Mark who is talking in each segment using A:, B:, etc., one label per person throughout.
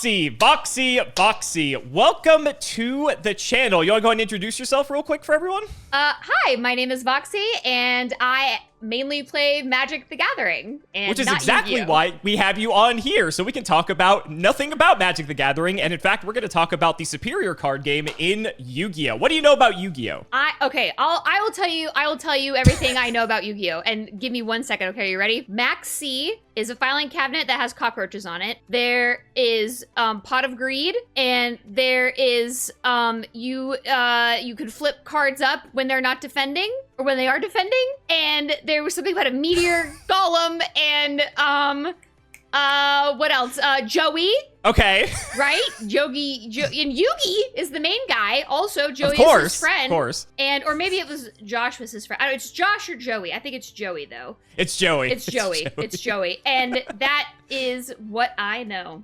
A: Voxy, welcome to the channel. You want to go ahead and introduce yourself real quick for everyone?
B: Hi, my name is Voxy, and I mainly play Magic the Gathering, and
A: which is
B: not
A: exactly
B: Yu-Gi-Oh.
A: why we have you on here, so we can talk about nothing about Magic the Gathering, and in fact, we're going to talk about the superior card game in Yu-Gi-Oh. What do you know about Yu-Gi-Oh?
B: I will tell you everything I know about Yu-Gi-Oh, and give me 1 second. Okay, are you ready? Max C is a filing cabinet that has cockroaches on it. There is Pot of Greed, and there is you could flip cards up when they're not defending or when they are defending, and there was something about a meteor golem, and what else? Joey.
A: Okay.
B: Right? And Yugi is the main guy. Also, Joey
A: is
B: his friend.
A: Of course.
B: Or maybe it was Josh was his friend. I don't know, it's Josh or Joey. I think it's Joey, though.
A: It's Joey.
B: It's Joey. And that is what I know.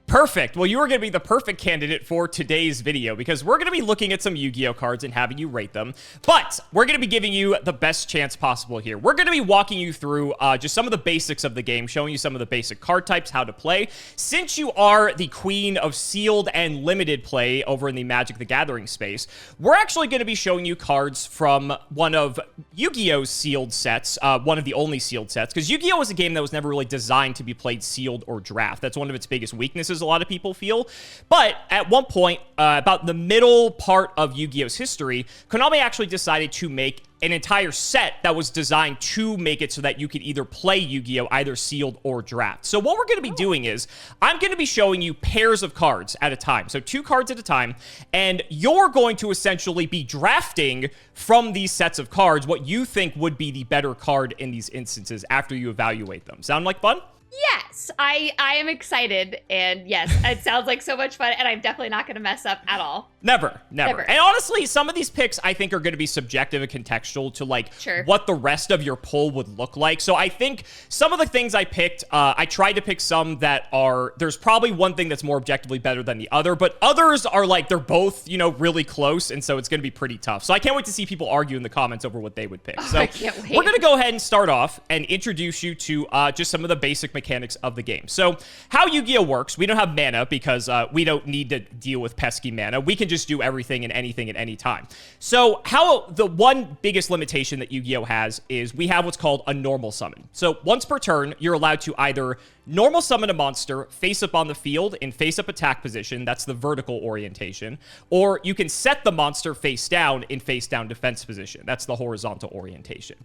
A: Perfect. Well, you are going to be the perfect candidate for today's video because we're going to be looking at some Yu-Gi-Oh cards and having you rate them. But we're going to be giving you the best chance possible here. We're going to be walking you through just some of the basics of the game, showing you some of the basic card types, how to play. Since you are the queen of sealed and limited play over in the Magic the Gathering space, we're actually going to be showing you cards from one of Yu-Gi-Oh's sealed sets, one of the only sealed sets, because Yu-Gi-Oh was a game that was never really designed to be played sealed or draft. That's one of its biggest weaknesses, a lot of people feel. But at one point, about the middle part of Yu-Gi-Oh's history, Konami actually decided to make an entire set that was designed to make it so that you could either play Yu-Gi-Oh either sealed or draft. So what we're going to be doing is I'm going to be showing you pairs of cards at a time. So 2 cards at a time, and you're going to essentially be drafting from these sets of cards what you think would be the better card in these instances after you evaluate them. Sound like fun?
B: Yes, I am excited, and yes, it sounds like so much fun, and I'm definitely not going to mess up at all.
A: Never. And honestly, some of these picks I think are going to be subjective and contextual to like what the rest of your pull would look like. So I think some of the things I picked, I tried to pick some that are, there's probably one thing that's more objectively better than the other, but others are like, they're both, you know, really close, and so it's going to be pretty tough. So I can't wait to see people argue in the comments over what they would pick. So
B: I can't wait.
A: We're going to go ahead and start off and introduce you to just some of the basic mechanics of the game. So how Yu-Gi-Oh works, we don't have mana because we don't need to deal with pesky mana. We can just do everything and anything at any time. So how the one biggest limitation that Yu-Gi-Oh has is we have what's called a normal summon. So once per turn, you're allowed to either normal summon a monster face up on the field in face up attack position, that's the vertical orientation, or you can set the monster face down in face down defense position, that's the horizontal orientation.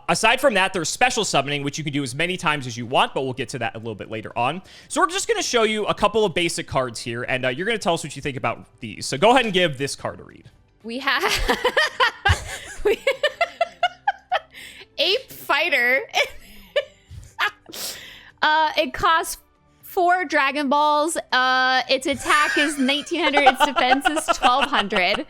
A: Aside from that, there's special summoning, which you can do as many times as you want, but we'll get to that a little bit later on. So we're just going to show you a couple of basic cards here, and you're going to tell us what you think about these. So go ahead and give this card a read.
B: We have Ape Fighter. It costs 4 Dragon Balls. Its attack is 1900. Its defense is 1200.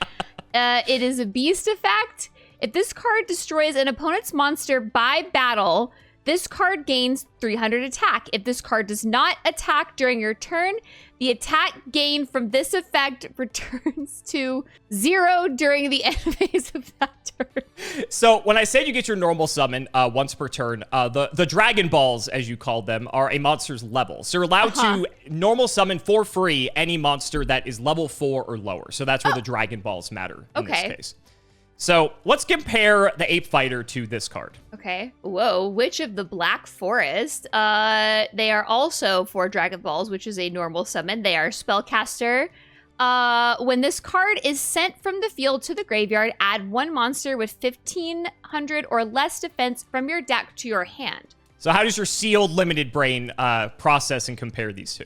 B: It is a beast effect. If this card destroys an opponent's monster by battle, this card gains 300 attack. If this card does not attack during your turn, the attack gain from this effect returns to 0 during the end phase of that turn.
A: So when I said you get your normal summon once per turn, the Dragon Balls, as you called them, are a monster's level. So you're allowed to normal summon for free any monster that is level 4 or lower. So that's where the Dragon Balls matter in this case. So let's compare the Ape Fighter to this card.
B: Okay. Whoa. Witch of the Black Forest. They are also 4 Dragon Balls, which is a normal summon. They are Spellcaster. When this card is sent from the field to the graveyard, add 1 monster with 1500 or less defense from your deck to your hand.
A: So how does your sealed limited brain process and compare these two?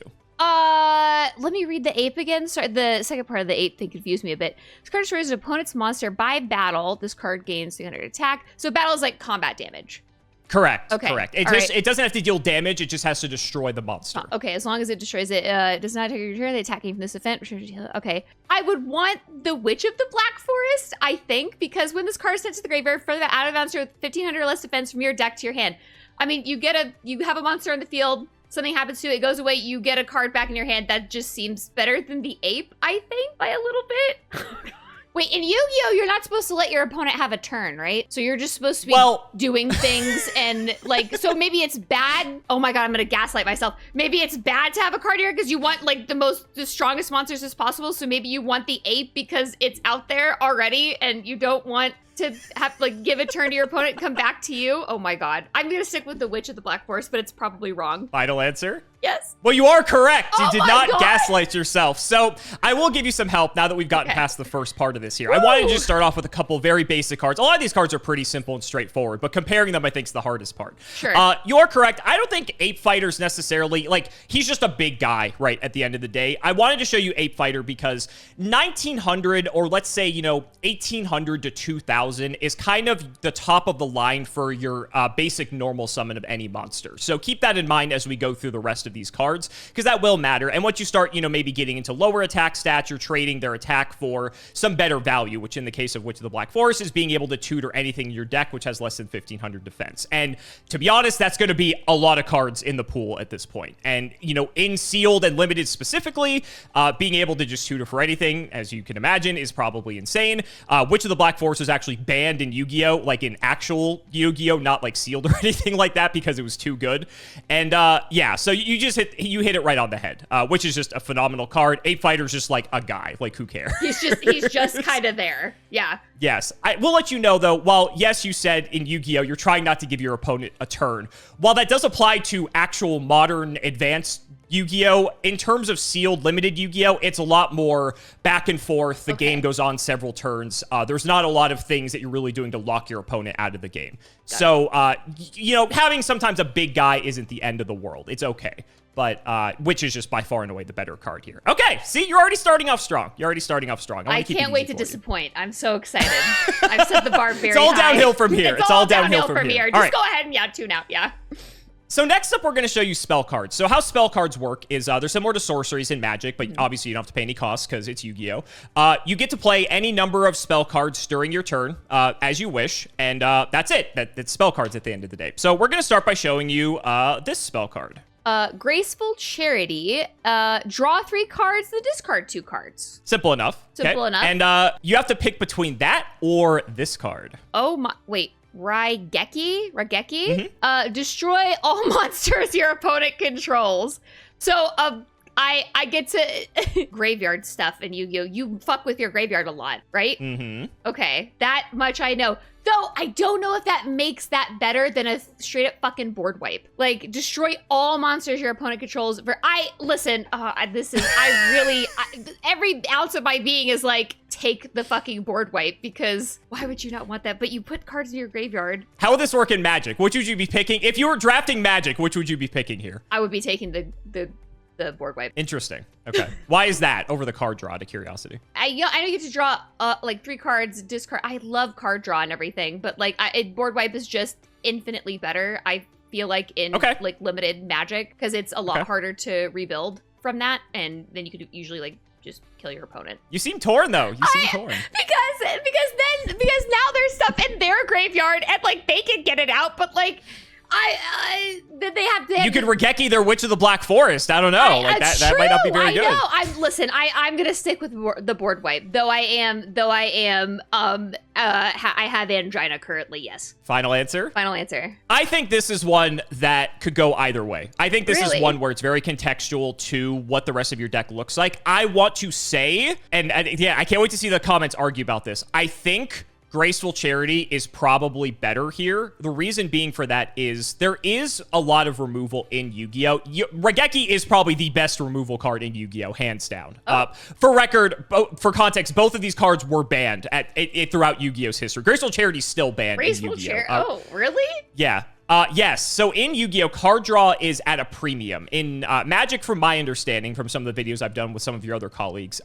B: Let me read the ape again. Sorry, the second part of the ape thing confused me a bit. This card destroys an opponent's monster by battle. This card gains 300 attack. So battle is like combat damage.
A: Correct.
B: Okay.
A: Correct. It doesn't have to deal damage. It just has to destroy the monster.
B: Okay, as long as it destroys it, it does not take your turn. The attacking from this event. Okay. I would want the Witch of the Black Forest, I think, because when this card is sent to the graveyard, further out of monster with 1500 or less defense from your deck to your hand. I mean, you have a monster in the field. Something happens to it, it goes away, you get a card back in your hand. That just seems better than the ape, I think, by a little bit. Wait, in Yu-Gi-Oh, you're not supposed to let your opponent have a turn, right? So you're just supposed to be doing things and like, so maybe it's bad. Oh my God, I'm gonna gaslight myself. Maybe it's bad to have a card here because you want like the strongest monsters as possible. So maybe you want the ape because it's out there already and you don't want to have like give a turn to your opponent, come back to you. Oh my God. I'm gonna stick with the Witch of the Black Forest, but it's probably wrong.
A: Final answer?
B: Yes.
A: Well, you are correct. You
B: Oh
A: did
B: my
A: not
B: God.
A: gaslight yourself. So I will give you some help now that we've gotten past the first part of this here.
B: Woo!
A: I wanted to just start off with a couple very basic cards. A lot of these cards are pretty simple and straightforward, but comparing them, I think, is the hardest part.
B: Sure.
A: You're correct. I don't think Ape Fighter's necessarily, like, he's just a big guy, right, at the end of the day. I wanted to show you Ape Fighter because 1900, or let's say, 1800 to 2000 is kind of the top of the line for your basic normal summon of any monster. So keep that in mind as we go through the rest of these cards, because that will matter. And once you start, maybe getting into lower attack stats, you're trading their attack for some better value, which in the case of Witch of the Black Forest is being able to tutor anything in your deck, which has less than 1500 defense. And to be honest, that's going to be a lot of cards in the pool at this point. And, in sealed and limited specifically, being able to just tutor for anything, as you can imagine, is probably insane. Witch of the Black Forest is actually banned in Yu-Gi-Oh, like in actual Yu-Gi-Oh, not like sealed or anything like that, because it was too good. And yeah, so you hit it right on the head, which is just a phenomenal card. Ape Fighter's just like a guy, like who cares?
B: He's just kind of there. Yeah.
A: Yes. I will let you know though, while yes, you said in Yu-Gi-Oh, you're trying not to give your opponent a turn. While that does apply to actual modern advanced Yu-Gi-Oh, in terms of sealed limited Yu-Gi-Oh, it's a lot more back and forth. The game goes on several turns. There's not a lot of things that you're really doing to lock your opponent out of the game. So, having sometimes a big guy isn't the end of the world. It's okay. But, which is just by far and away the better card here. Okay, see, you're already starting off strong.
B: I can't wait to disappoint. I'm so excited. I've set the bar very high.
A: It's all downhill from here.
B: It's all downhill from here. Just go ahead and tune out. Yeah.
A: So next up, we're going to show you spell cards. So how spell cards work is they're similar to sorceries in Magic, but obviously you don't have to pay any costs because it's Yu-Gi-Oh! You get to play any number of spell cards during your turn as you wish, and that's it. That's spell cards at the end of the day. So we're going to start by showing you this spell card.
B: Graceful Charity, draw 3 cards, then discard 2 cards.
A: Simple enough.
B: Simple enough.
A: And you have to pick between that or this card.
B: Oh my, wait. Raigeki? Destroy all monsters your opponent controls. So, I get to graveyard stuff in Yu-Gi-Oh! You fuck with your graveyard a lot, right? Mm-hmm. Okay, that much I know. Though, I don't know if that makes that better than a straight up fucking board wipe. Like, destroy all monsters your opponent controls. Every ounce of my being is like, take the fucking board wipe, because why would you not want that? But you put cards in your graveyard.
A: How would this work in Magic? Which would you be picking? If you were drafting Magic, which would you be picking here?
B: I would be taking the board wipe.
A: Interesting. Okay. Why is that over the card draw, out of curiosity?
B: I know you get to draw like 3 cards, discard. I love card draw and everything, but like board wipe is just infinitely better. I feel like in like limited Magic, because it's a lot harder to rebuild from that, and then you could usually like just kill your opponent.
A: You seem torn though. You seem torn.
B: Because now there's stuff in their graveyard and like they can get it out, but like they have to.
A: You could Raigeki their Witch of the Black Forest. I don't know. That might not be very good.
B: I know. I'm gonna stick with the board wipe. I have angina currently. Yes.
A: Final answer.
B: Final answer.
A: I think this is one that could go either way. I think this is one where it's very contextual to what the rest of your deck looks like. I want to say, and yeah, I can't wait to see the comments argue about this. I think Graceful Charity is probably better here. The reason being for that is there is a lot of removal in Yu-Gi-Oh! Raigeki is probably the best removal card in Yu-Gi-Oh! Hands down. For record, for context, both of these cards were banned throughout Yu-Gi-Oh!'s history. Graceful Charity is still banned in Yu-Gi-Oh!
B: Oh, really?
A: Yeah. Yes. So in Yu-Gi-Oh!, card draw is at a premium. In Magic, from my understanding, from some of the videos I've done with some of your other colleagues,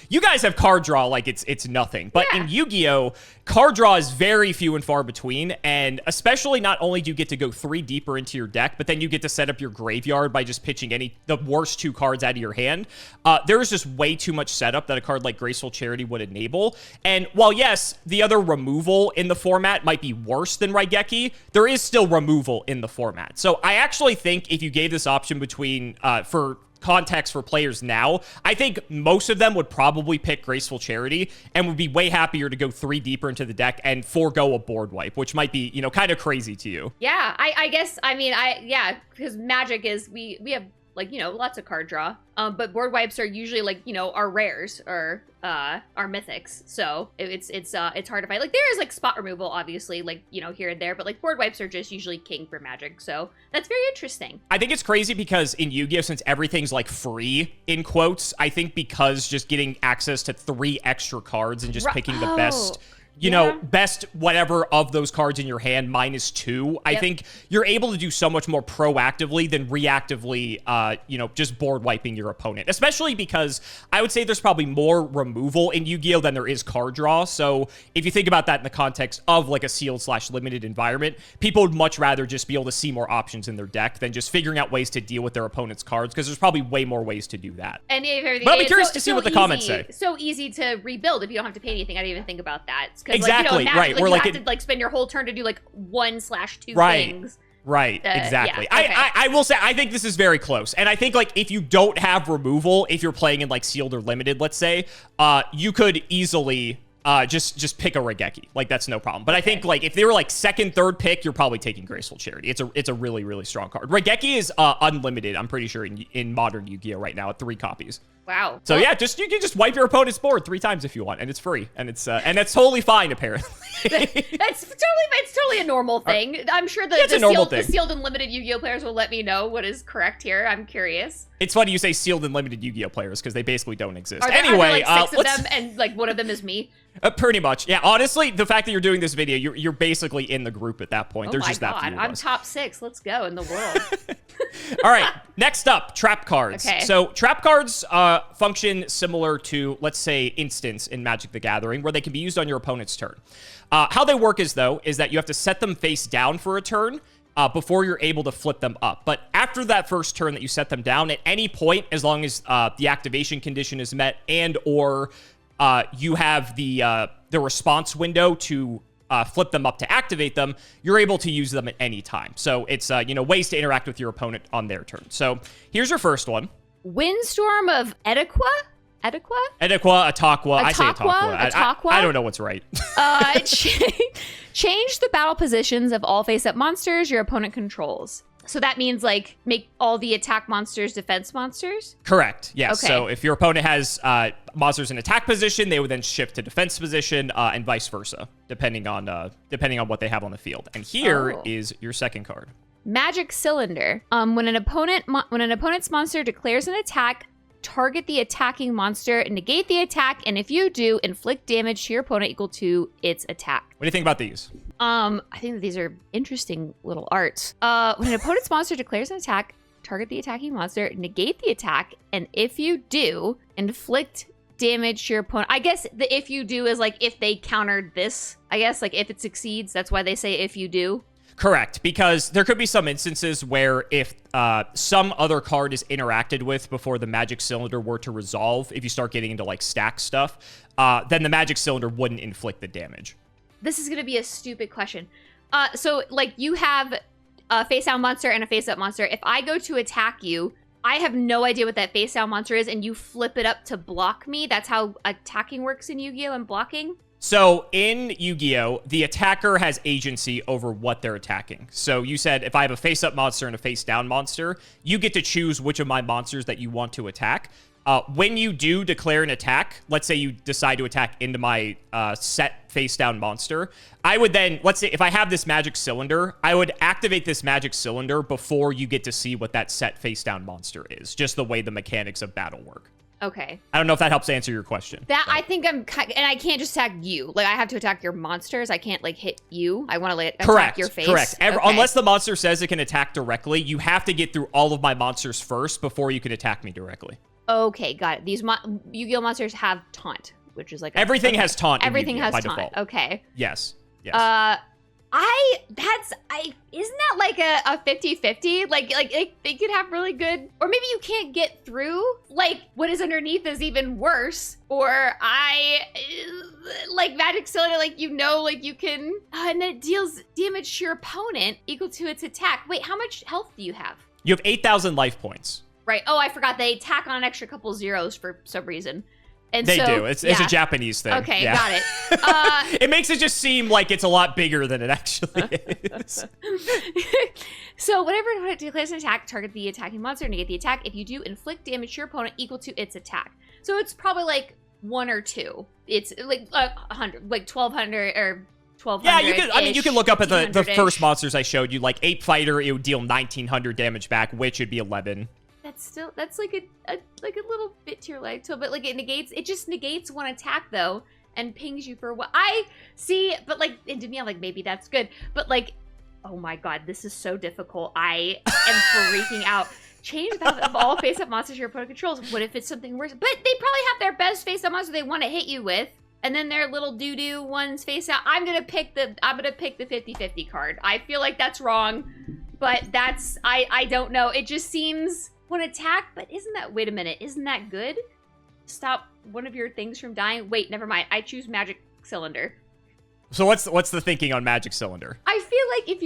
A: you guys have card draw like it's nothing. But in Yu-Gi-Oh!, card draw is very few and far between, and especially not only do you get to go 3 deeper into your deck, but then you get to set up your graveyard by just pitching the worst 2 cards out of your hand. There is just way too much setup that a card like Graceful Charity would enable. And while, yes, the other removal in the format might be worse than Raigeki, there is still removal in the format. So I actually think if you gave this option between for context for players now, I think most of them would probably pick Graceful Charity and would be way happier to go 3 deeper into the deck and forego a board wipe, which might be, you know, kind of crazy to you.
B: Yeah, I guess, I mean, yeah, because Magic is, we have, like, you know, lots of card draw. But board wipes are usually, like, you know, our rares or our mythics. So it's hard to find. Like, there is, like, spot removal, obviously, like, you know, here and there. But, like, board wipes are just usually king for Magic. So that's very interesting. I
A: think it's crazy because in Yu-Gi-Oh, since everything's, like, free, in quotes, I think because just getting access to 3 extra cards and just picking the best... you know, best whatever of those cards in your hand -2. I think you're able to do so much more proactively than reactively, you know, just board wiping your opponent. Especially because I would say there's probably more removal in Yu-Gi-Oh than there is card draw. So if you think about that in the context of like a sealed/limited environment, people would much rather just be able to see more options in their deck than just figuring out ways to deal with their opponent's cards, because there's probably way more ways to do that.
B: And
A: but I'll be curious to see what the comments say.
B: So easy to rebuild if you don't have to pay anything. I didn't even think about that.
A: Exactly,
B: like, you know,
A: right.
B: Like, you have to like spend your whole turn to do like 1/2 things.
A: Right, exactly.
B: Yeah, okay.
A: I will say, I think this is very close. And I think, like, if you don't have removal, if you're playing in, like, sealed or limited, let's say, you could easily just pick a Regeki. Like, that's no problem. But I think, like, if they were, like, 2nd, 3rd pick, you're probably taking Graceful Charity. It's a really, really strong card. Regeki is unlimited, I'm pretty sure, in modern Yu-Gi-Oh right now at 3 copies.
B: Wow.
A: So yeah, you can just wipe your opponent's board 3 times if you want, and it's free, and it's and that's totally fine apparently.
B: it's totally a normal thing. I'm sure the sealed and limited Yu-Gi-Oh players will let me know what is correct here. I'm curious.
A: It's funny you say sealed and limited Yu-Gi-Oh players because they basically don't exist.
B: Are there like 6 of them, and like one of them is me?
A: Pretty much, yeah. Honestly, the fact that you're doing this video, you're basically in the group at that point. There's just that few of us.
B: I'm top 6. Let's go in the world.
A: All right, next up, trap cards.
B: Okay.
A: So trap cards function similar to, let's say, Instants in Magic the Gathering, where they can be used on your opponent's turn. How they work is that you have to set them face down for a turn before you're able to flip them up. But after that first turn that you set them down, at any point, as long as the activation condition is met and or you have the response window to flip them up to activate them, you're able to use them at any time. So it's, you know, ways to interact with your opponent on their turn. So here's your first one.
B: Windstorm of Edequa?
A: Ataqua. I say Ataqua. I don't know what's right.
B: Change the battle positions of all face-up monsters your opponent controls. So that means, like, make all the attack monsters defense monsters?
A: Correct, yes.
B: Okay.
A: So if your opponent has monsters in attack position, they would then shift to defense position, and vice versa, depending on what they have on the field. And here is your second card.
B: Magic Cylinder. When an opponent's monster declares an attack, target the attacking monster and negate the attack, and if you do, inflict damage to your opponent equal to its attack.
A: What do you think about these?
B: I think that these are interesting little arts. When an opponent's monster declares an attack, target the attacking monster, negate the attack, and if you do, inflict damage to your opponent. I guess the if you do is like if they countered this. I guess like if it succeeds, that's why they say if you do.
A: Correct, because there could be some instances where if some other card is interacted with before the Magic Cylinder were to resolve, if you start getting into like stack stuff, then the Magic Cylinder wouldn't inflict the damage.
B: This is going to be a stupid question. So like you have a face down monster and a face up monster. If I go to attack you, I have no idea what that face down monster is, and you flip it up to block me. That's how attacking works in Yu-Gi-Oh! And blocking.
A: So in Yu-Gi-Oh, the attacker has agency over what they're attacking. So you said if I have a face-up monster and a face-down monster, you get to choose which of my monsters that you want to attack. When you do declare an attack, let's say you decide to attack into my set face-down monster, I would then, let's say if I have this Magic Cylinder, I would activate this Magic Cylinder before you get to see what that set face-down monster is, just the way the mechanics of battle work.
B: Okay.
A: I don't know if that helps answer your question.
B: That I think and I can't just attack you. Like I have to attack your monsters. I can't like hit you. I want to like attack your face.
A: Correct.
B: Okay.
A: Unless the monster says it can attack directly, you have to get through all of my monsters first before you can attack me directly.
B: Okay, got it. These Yu-Gi-Oh monsters have taunt, which is like
A: everything has taunt.
B: Everything has taunt.
A: Default.
B: Okay.
A: Yes.
B: Isn't that like a 50-50? Like they could have really good, or maybe you can't get through. Like what is underneath is even worse. Or like Magic Cylinder, like like you can, and it deals damage to your opponent equal to its attack. Wait, how much health do you have?
A: You have 8,000 life points.
B: Right. Oh, I forgot. They tack on an extra couple zeros for some reason. And
A: they do. It's a Japanese thing.
B: Okay, got it.
A: It makes it just seem like it's a lot bigger than it actually is.
B: So whenever an opponent declares an attack, target the attacking monster and negate the attack. If you do, inflict damage to your opponent equal to its attack. So it's probably like 1 or 2. It's like 100, like 1,200 or 1,200.
A: Yeah, you can. I mean, you can look up at the first monsters I showed you. Like Ape Fighter, it would deal 1,900 damage back, which would be 11.
B: That's like a little bit to your life tool, but like it just negates one attack though and pings you for what I see. But like, and to me, I'm like, maybe that's good, but like, oh my god, this is so difficult. I am freaking out. Change the path of all face-up monsters your opponent controls. What if it's something worse? But they probably have their best face-up monster they want to hit you with, and then their little doo-doo ones face out. I'm gonna pick the 50-50 card. I feel like that's wrong, but that's I don't know. It just seems one attack, but wait a minute, isn't that good? Stop one of your things from dying. Wait, never mind. I choose Magic Cylinder.
A: So what's the thinking on Magic Cylinder?
B: I feel like if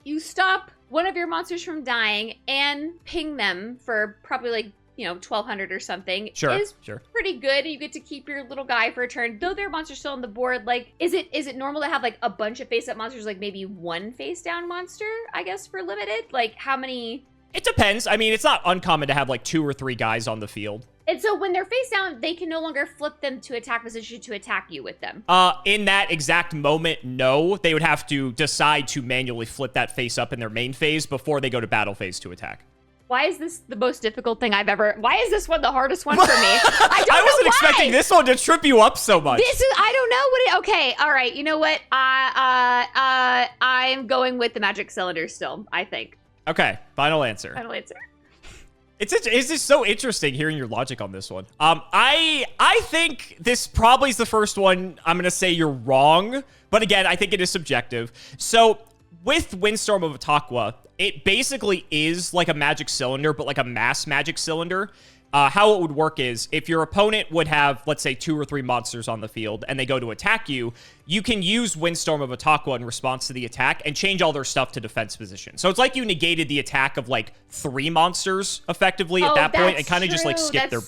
B: you stop one of your monsters from dying and ping them for probably like, 1,200 or something, is pretty good. You get to keep your little guy for a turn. Though their monster's still on the board, like, is it normal to have like a bunch of face-up monsters, like maybe one face-down monster, I guess, for limited? Like, how many?
A: It depends. I mean, it's not uncommon to have like 2 or 3 guys on the field.
B: And so when they're face down, they can no longer flip them to attack position to attack you with them.
A: In that exact moment, no. They would have to decide to manually flip that face up in their main phase before they go to battle phase to attack.
B: Why is this the most difficult thing I've ever... Why is this one the hardest one for me? I
A: wasn't expecting this one to trip you up so much.
B: I don't know what it... Okay, all right. You know what? I'm going with the Magic Cylinder still, I think.
A: Okay, final answer.
B: Final answer.
A: It's just so interesting hearing your logic on this one. I think this probably is the first one I'm going to say you're wrong. But again, I think it is subjective. So with Windstorm of Ataqua, it basically is like a Magic Cylinder, but like a mass Magic Cylinder. How it would work is if your opponent would have, let's say, 2 or 3 monsters on the field and they go to attack you, you can use Windstorm of Ataqua in response to the attack and change all their stuff to defense position. So it's like you negated the attack of like 3 monsters effectively at that point and kind of just like skip their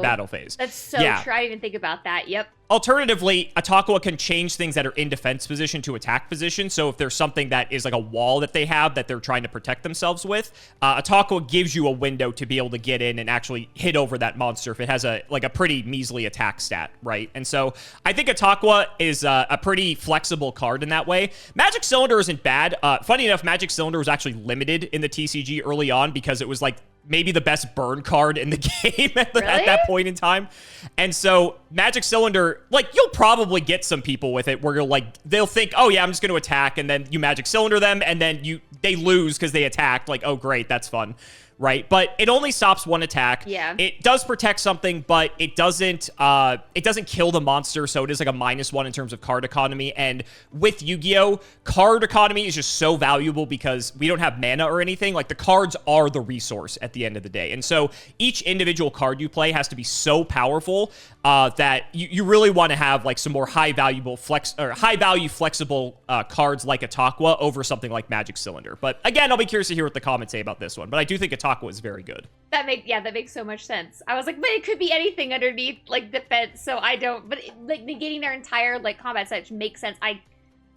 A: battle phase.
B: That's so true. I didn't even think about that. Yep.
A: Alternatively, Ataqua can change things that are in defense position to attack position. So if there's something that is like a wall that they have that they're trying to protect themselves with, Ataqua gives you a window to be able to get in and actually hit over that monster if it has a pretty measly attack stat, right? And so I think Ataqua is a pretty flexible card in that way. Magic Cylinder isn't bad. Funny enough, Magic Cylinder was actually limited in the TCG early on because it was like maybe the best burn card in the game at that point in time. And so Magic Cylinder, like, you'll probably get some people with it where you're like, they'll think, oh yeah, I'm just going to attack, and then you Magic Cylinder them, and then they lose because they attacked. Like, oh great, that's fun. Right? But it only stops 1 attack.
B: Yeah.
A: It does protect something, but it doesn't kill the monster, so it is like a -1 in terms of card economy. And with Yu-Gi-Oh, card economy is just so valuable because we don't have mana or anything. Like, the cards are the resource at the end of the day. And so each individual card you play has to be so powerful that you really want to have like some more high-value flexible cards like Ataqua over something like Magic Cylinder. But again, I'll be curious to hear what the comments say about this one. But I do think Ataqua is very good.
B: That makes so much sense. I was like, but it could be anything underneath like defense, so I don't. But like negating their entire like combat set makes sense. I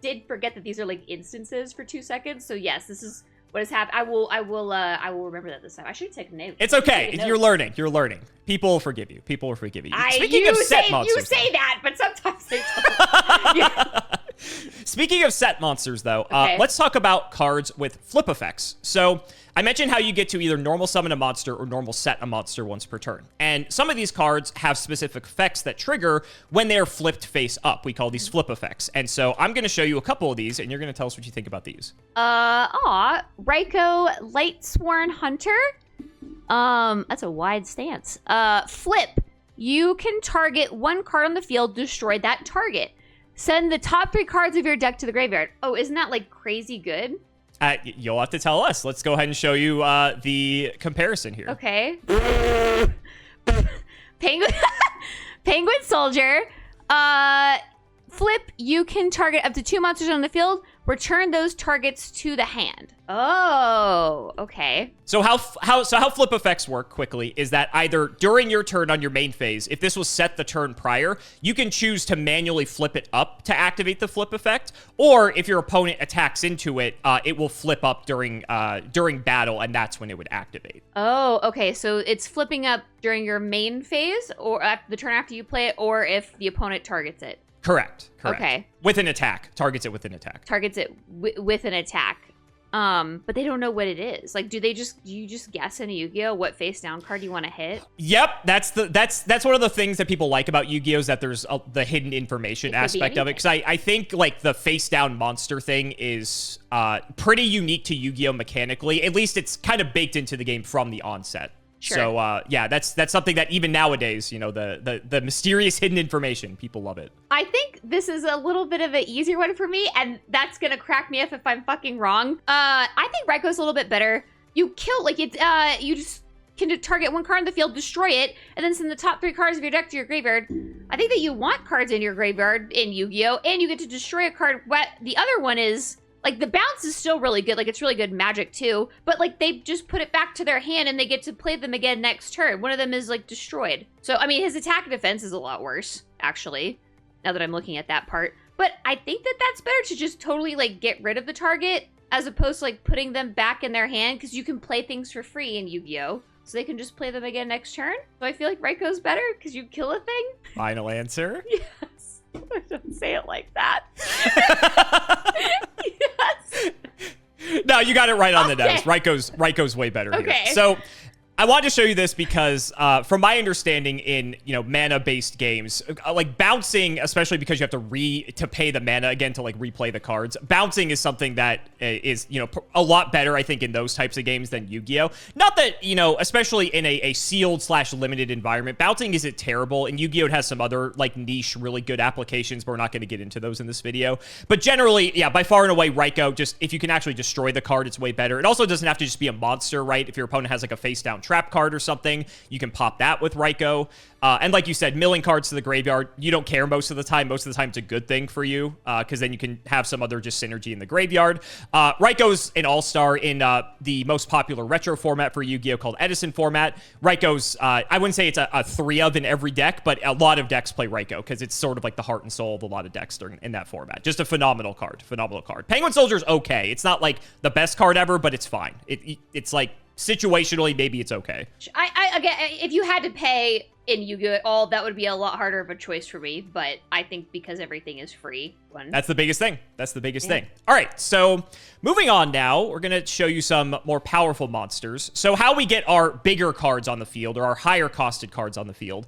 B: did forget that these are like instances for 2 seconds. So yes, this is what has happened. I will remember that this time. I should take notes.
A: It's okay. You're learning. People will forgive you. Speaking of set monsters,
B: you say that, but sometimes they don't. Yeah.
A: Speaking of set monsters, though,
B: okay.
A: Let's talk about cards with flip effects. So I mentioned how you get to either normal summon a monster or normal set a monster once per turn. And some of these cards have specific effects that trigger when they're flipped face up. We call these flip effects. And so I'm going to show you a couple of these, and you're going to tell us what you think about these.
B: Raikou Lightsworn Hunter. That's a wide stance. Flip. You can target 1 card on the field, destroy that target. Send the top 3 cards of your deck to the graveyard. Oh, isn't that like crazy good?
A: You'll have to tell us. Let's go ahead and show you the comparison here.
B: Okay. Penguin Soldier. Flip, you can target up to 2 monsters on the field. return those targets to the hand. Oh, okay.
A: So how flip effects work quickly is that either during your turn on your main phase, if this was set the turn prior, you can choose to manually flip it up to activate the flip effect, or if your opponent attacks into it, it will flip up during battle, and that's when it would activate.
B: Oh, okay. So it's flipping up during your main phase, or the turn after you play it, or if the opponent targets it.
A: Correct.
B: Okay.
A: With an attack. Targets it with an attack.
B: Targets it with an attack. But they don't know what it is. Like, do you just guess in a Yu-Gi-Oh what face down card you want to hit?
A: Yep, that's one of the things that people like about Yu-Gi-Oh is that there's the hidden information aspect of it. Because I think like the face down monster thing is pretty unique to Yu-Gi-Oh mechanically. At least it's kind of baked into the game from the onset.
B: Sure.
A: So yeah, that's something that even nowadays, you know, the mysterious hidden information, people love it.
B: I think this is a little bit of an easier one for me, and that's gonna crack me up if I'm fucking wrong. I think Raico's a little bit better. You kill, like, it's you just can target one card in the field, destroy it, and then send the top 3 cards of your deck to your graveyard. I think that you want cards in your graveyard in Yu-Gi-Oh, and you get to destroy a card. What the other one is, like, the bounce is still really good. Like, it's really good magic, too. But, like, they just put it back to their hand, and they get to play them again next turn. One of them is, like, destroyed. So, I mean, his attack and defense is a lot worse, actually, now that I'm looking at that part. But I think that that's better to just totally, like, get rid of the target, as opposed to, like, putting them back in their hand, because you can play things for free in Yu-Gi-Oh! So they can just play them again next turn. So I feel like Raico's better, because you kill a thing.
A: Final answer?
B: Yes. Don't say it like that. Yes.
A: No, you got it right on the nose. Raico's way better here. So I wanted to show you this because from my understanding in, you know, mana-based games, like bouncing, especially because you have to pay the mana again to like replay the cards, bouncing is something that is, you know, a lot better, I think, in those types of games than Yu-Gi-Oh! Not that, you know, especially in a sealed/limited environment, bouncing isn't terrible, and Yu-Gi-Oh! Has some other like niche, really good applications, but we're not going to get into those in this video. But generally, yeah, by far and away, Raico, just if you can actually destroy the card, it's way better. It also doesn't have to just be a monster, right? If your opponent has like a face-down trap card or something, you can pop that with Raico. And like you said, milling cards to the graveyard, you don't care most of the time. Most of the time, it's a good thing for you because then you can have some other just synergy in the graveyard. Raico's an all-star in the most popular retro format for Yu-Gi-Oh! Called Edison format. Raico's, I wouldn't say it's a 3 of in every deck, but a lot of decks play Raico because it's sort of like the heart and soul of a lot of decks in that format. Just a phenomenal card. Penguin Soldier's okay. It's not like the best card ever, but it's fine. It's like situationally, maybe it's okay.
B: Again, if you had to pay in Yu-Gi-Oh! At all, that would be a lot harder of a choice for me, but I think because everything is free.
A: That's the biggest thing. All right, so moving on now, we're going to show you some more powerful monsters. So how we get our bigger cards on the field, or our higher costed cards on the field,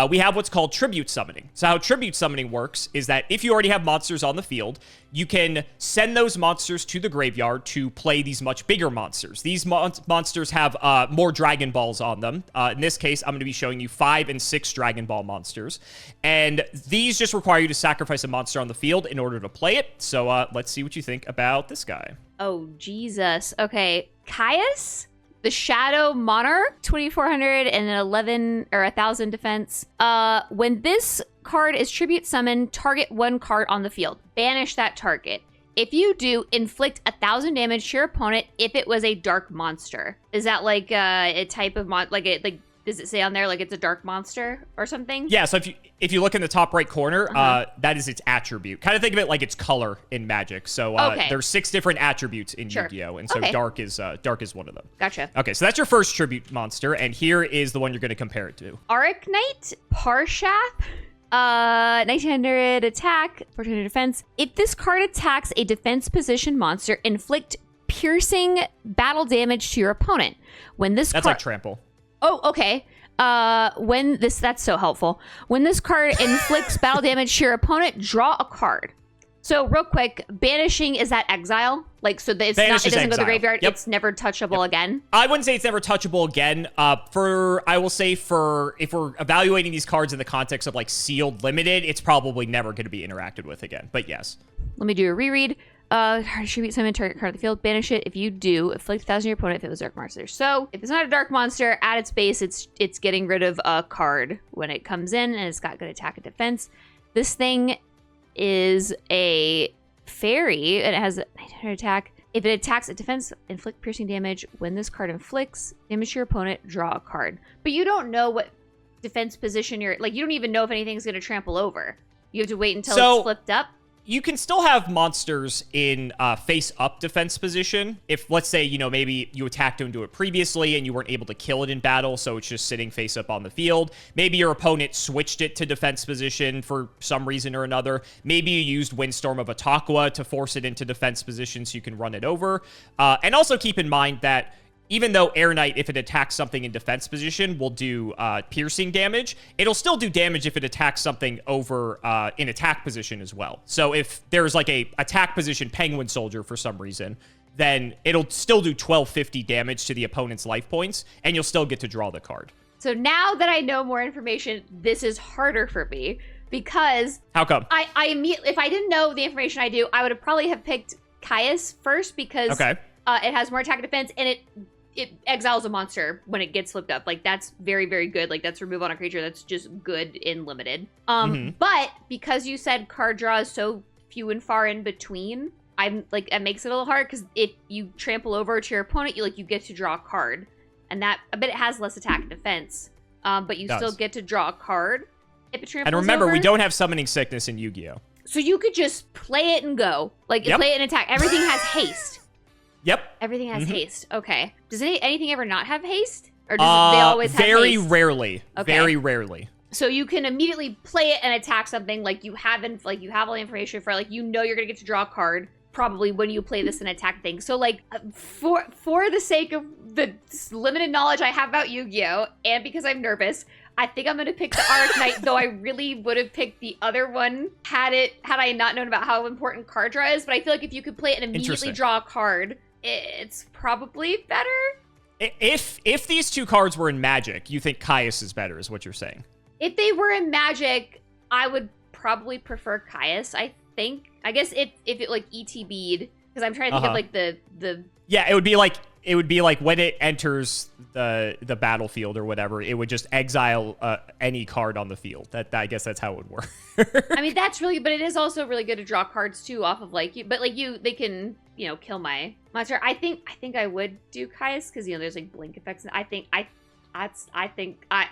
A: we have what's called tribute summoning. So how tribute summoning works is that if you already have monsters on the field, you can send those monsters to the graveyard to play these much bigger monsters. These monsters have more Dragon Balls on them. In this case, I'm going to be showing you 5 and 6 Dragon Ball monsters. And these just require you to sacrifice a monster on the field in order to play it. So let's see what you think about this guy.
B: Oh, Jesus. Okay. Caius? The Shadow Monarch, 2,411 or 1,000 defense. When this card is tribute summoned, target one card on the field. Banish that target. If you do, inflict 1,000 damage to your opponent if it was a dark monster. Is that like a type of does it say on there like it's a dark monster or something?
A: Yeah, so if you look in the top right corner, that is its attribute. Kind of think of it like its color in Magic. So there's 6 different attributes in Yu-Gi-Oh! And so dark is one of them.
B: Gotcha.
A: Okay, so that's your first tribute monster, and here is the one you're going to compare it to.
B: Arachnite Parshath. 1900 attack, 1400 defense. If this card attacks a defense position monster, inflict piercing battle damage to your opponent. When this
A: That's like trample.
B: Oh, okay. That's so helpful. When this card inflicts battle damage to your opponent, draw a card. So real quick, banishing is that exile? Like, so that it doesn't go to the graveyard. Yep. It's never touchable again.
A: I wouldn't say it's never touchable again. I will say if we're evaluating these cards in the context of like sealed limited, it's probably never going to be interacted with again. But yes.
B: Let me do a reread. Tribute summon target card of the field. Banish it. If you do, inflict 1,000 to your opponent if it was a dark monster. So if it's not a dark monster, at its base, it's getting rid of a card when it comes in, and it's got good attack and defense. This thing is a Fairy, and it has a 900 attack. If it attacks, it defends, inflict piercing damage. When this card inflicts damage to your opponent, draw a card. But you don't know what defense position you're... Like, you don't even know if anything's going to trample over. You have to wait until it's flipped up.
A: You can still have monsters in face-up defense position. If, let's say, you know, maybe you attacked into it previously and you weren't able to kill it in battle, so it's just sitting face-up on the field. Maybe your opponent switched it to defense position for some reason or another. Maybe you used Windstorm of Ataqua to force it into defense position so you can run it over. And also keep in mind that even though Air Knight, if it attacks something in defense position, will do piercing damage, it'll still do damage if it attacks something over in attack position as well. So if there's like a attack position Penguin Soldier for some reason, then it'll still do 1250 damage to the opponent's life points, and you'll still get to draw the card.
B: So now that I know more information, this is harder for me because...
A: How come?
B: I immediately, if I didn't know the information I do, I would have probably have picked Caius first because it has more attack and defense, and it exiles a monster when it gets flipped up. Like, that's very, very good. Like, that's remove on a creature. That's just good in limited. But because you said card draw is so few and far in between, I'm like, it makes it a little hard because if you trample over to your opponent, you get to draw a card. And that, I bet it has less attack and defense. But you still get to draw a card if it tramples over.
A: And remember, we don't have Summoning Sickness in Yu-Gi-Oh!
B: So you could just play it and go. Like, play it and attack. Everything has haste.
A: Yep.
B: Everything has haste. Okay. Does anything ever not have haste? Or does they always have haste?
A: Very rarely.
B: Okay.
A: Very rarely.
B: So you can immediately play it and attack something like you haven't, like you have all the information for, like, you know you're going to get to draw a card probably when you play this and attack thing. So, like, for the sake of the limited knowledge I have about Yu-Gi-Oh! And because I'm nervous, I think I'm going to pick the Arc Knight, though I really would have picked the other one had I not known about how important card draw is. But I feel like if you could play it and immediately draw a card, it's probably better.
A: If these two cards were in Magic, you think Caius is better, is what you're saying?
B: If they were in Magic, I would probably prefer Caius, I think. I guess if it, like, ETB'd, because I'm trying to think of, like, the...
A: Yeah, it would be like when it enters the battlefield or whatever, it would just exile any card on the field. I guess that's how it would work.
B: I mean, that's really... But it is also really good to draw cards, too, off of, like... They can... kill my monster. I think I would do Caius because there's like blink effects. And I think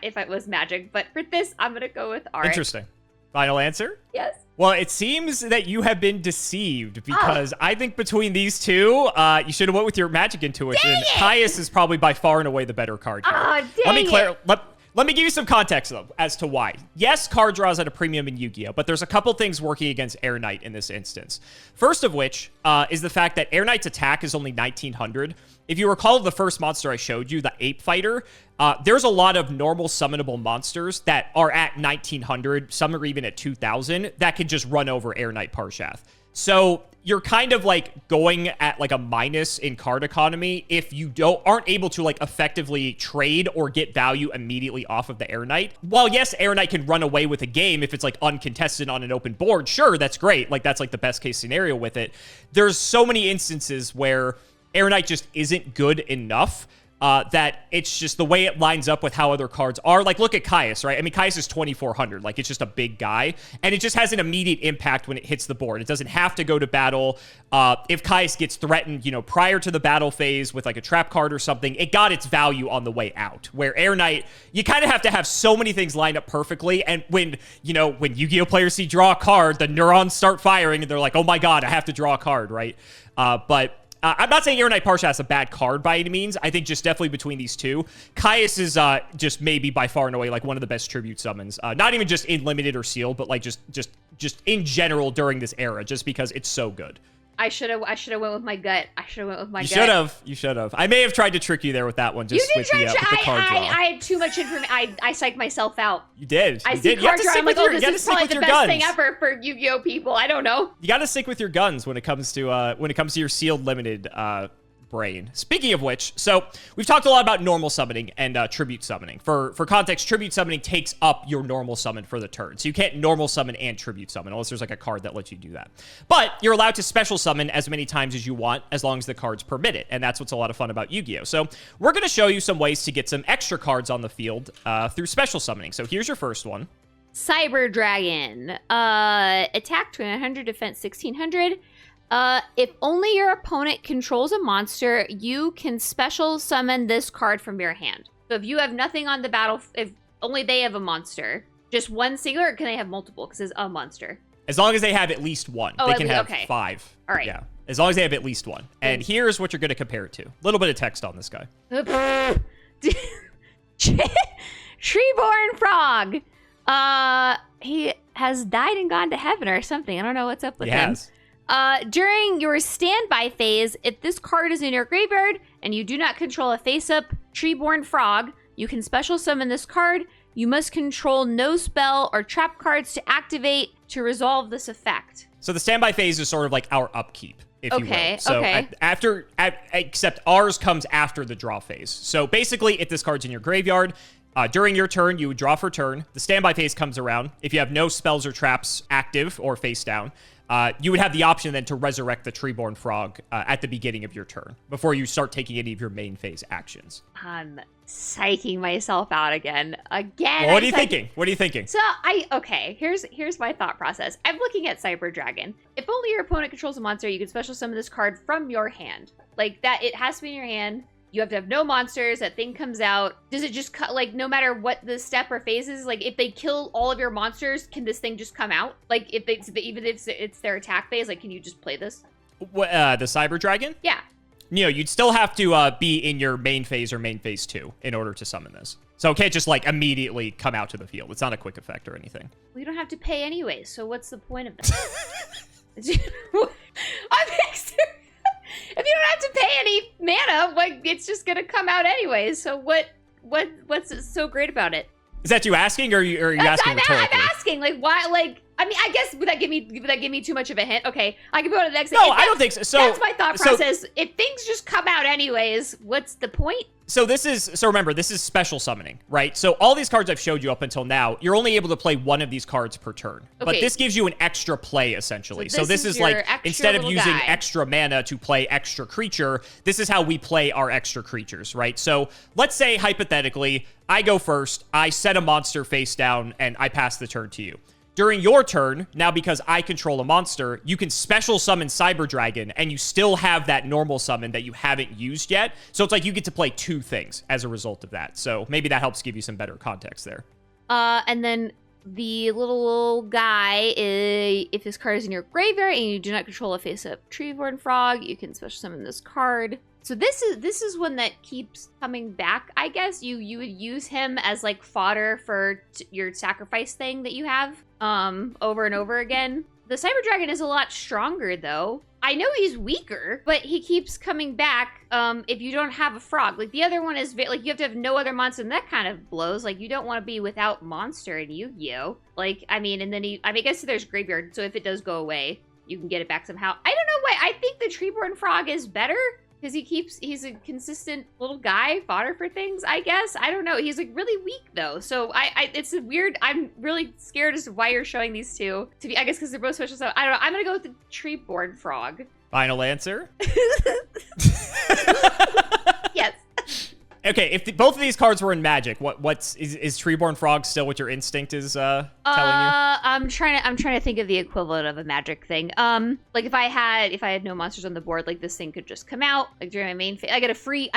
B: if it was Magic, but for this, I'm gonna go with Art.
A: Interesting. Final answer?
B: Yes.
A: Well, it seems that you have been deceived because I think between these two, you should have went with your Magic intuition. Caius is probably by far and away the better card here. Let me give you some context, though, as to why. Yes, card draw is at a premium in Yu-Gi-Oh!, but there's a couple things working against Air Knight in this instance. First of which is the fact that Air Knight's attack is only 1900. If you recall the first monster I showed you, the Ape Fighter, there's a lot of normal summonable monsters that are at 1900, some are even at 2000, that can just run over Air Knight Parshath. So you're kind of like going at like a minus in card economy if you aren't able to like effectively trade or get value immediately off of the Air Knight. While yes, Air Knight can run away with a game if it's like uncontested on an open board, sure, that's great. Like that's like the best case scenario with it. There's so many instances where Air Knight just isn't good enough that it's just the way it lines up with how other cards are. Like, look at Caius, right? I mean, Caius is 2400. Like, it's just a big guy. And it just has an immediate impact when it hits the board. It doesn't have to go to battle. If Caius gets threatened, prior to the battle phase with, like, a trap card or something, it got its value on the way out. Where Air Knight, you kind of have to have so many things lined up perfectly. And when Yu-Gi-Oh! Players see draw a card, the neurons start firing, and they're like, oh my god, I have to draw a card, right? But I'm not saying Air Knight Parshath is a bad card by any means. I think just definitely between these two, Caius is just maybe by far and away like one of the best tribute summons. Not even just in limited or sealed, but like just in general during this era, just because it's so good.
B: I should have went with my gut.
A: You should have. I may have tried to trick you there with that one. Just with the card draw.
B: I had too much information. I psyched myself out.
A: You did.
B: I see card draw. I'm like, oh, this is probably the best thing ever for Yu-Gi-Oh! People. I don't know.
A: You got to stick with your guns when it comes to your sealed limited brain. Speaking of which, so we've talked a lot about normal summoning and tribute summoning. For context, tribute summoning takes up your normal summon for the turn. So you can't normal summon and tribute summon unless there's like a card that lets you do that. But you're allowed to special summon as many times as you want as long as the cards permit it. And that's what's a lot of fun about Yu-Gi-Oh! So we're going to show you some ways to get some extra cards on the field through special summoning. So here's your first one.
B: Cyber Dragon. Attack 2100, defense 1600. If only your opponent controls a monster, you can special summon this card from your hand. So if you have nothing on the battle, if only they have a monster, just one singular, or can they have multiple? Because it's a monster.
A: As long as they have at least one.
B: Oh,
A: they can have 5.
B: All right.
A: Yeah. As long as they have at least one. And here's what you're going to compare it to. A little bit of text on this guy.
B: Treeborn Frog. He has died and gone to heaven or something. I don't know what's up with him. During your standby phase, if this card is in your graveyard and you do not control a face-up Treeborn Frog, you can special summon this card. You must control no spell or trap cards to activate to resolve this effect.
A: So the standby phase is sort of like our upkeep, if you will. So
B: okay.
A: Except ours comes after the draw phase. So basically, if this card's in your graveyard, during your turn, you would draw for turn. The standby phase comes around. If you have no spells or traps active or face down, you would have the option then to resurrect the Treeborn Frog at the beginning of your turn before you start taking any of your main phase actions.
B: I'm psyching myself out again.
A: Well, what are you thinking? What are you thinking?
B: So here's my thought process. I'm looking at Cyber Dragon. If only your opponent controls a monster, you can special summon this card from your hand. Like that, it has to be in your hand. You have to have no monsters. That thing comes out. Does it just cut, like, no matter what the step or phase is? Like, if they kill all of your monsters, can this thing just come out? Like, even if it's their attack phase, like, can you just play this?
A: The Cyber Dragon?
B: Yeah.
A: You'd still have to be in your main phase or main phase 2 in order to summon this. So it can't just, like, immediately come out to the field. It's not a quick effect or anything.
B: Well, you don't have to pay anyway, so what's the point of that? I'm if you don't have to pay any mana, like, it's just gonna come out anyways. So what's so great about it?
A: Is that you asking, or are you asking rhetorically?
B: I'm asking, like, why, like, I mean, I guess would that give me too much of a hint? Okay, I can go to the next.
A: No, I don't think so. So
B: that's my thought process. If things just come out anyways, what's the point?
A: So remember, this is special summoning, right? So all these cards I've showed you up until now, you're only able to play one of these cards per turn. Okay. But this gives you an extra play, essentially. So this is like, instead of using extra mana to play extra creature, this is how we play our extra creatures, right? So let's say, hypothetically, I go first, I set a monster face down, and I pass the turn to you. During your turn, now because I control a monster, you can special summon Cyber Dragon, and you still have that normal summon that you haven't used yet. So it's like you get to play 2 things as a result of that. So maybe that helps give you some better context there.
B: And then the little guy, if this card is in your graveyard and you do not control a face-up Treeborn Frog, you can special summon this card. So this is one that keeps coming back. I guess you would use him as like fodder for your sacrifice thing that you have over and over again. The Cyber Dragon is a lot stronger though. I know he's weaker, but he keeps coming back if you don't have a frog. Like the other one is like you have to have no other monster, and that kind of blows. Like you don't want to be without monster in Yu-Gi-Oh. Like I mean, and then I guess there's graveyard, so if it does go away, you can get it back somehow. I don't know why. I think the Treeborn Frog is better. Because he's a consistent little guy, fodder for things, I guess. I don't know. He's like really weak though. So it's a weird, I'm really scared as to why you're showing these two to be, I guess because they're both special stuff. I don't know. I'm going to go with the Treeborn Frog.
A: Final answer?
B: Yes.
A: Okay, if both of these cards were in Magic, is Treeborn Frog still what your instinct is telling you?
B: I'm trying to think of the equivalent of a Magic thing. Like if I had no monsters on the board, like this thing could just come out like during my main phase. I get a free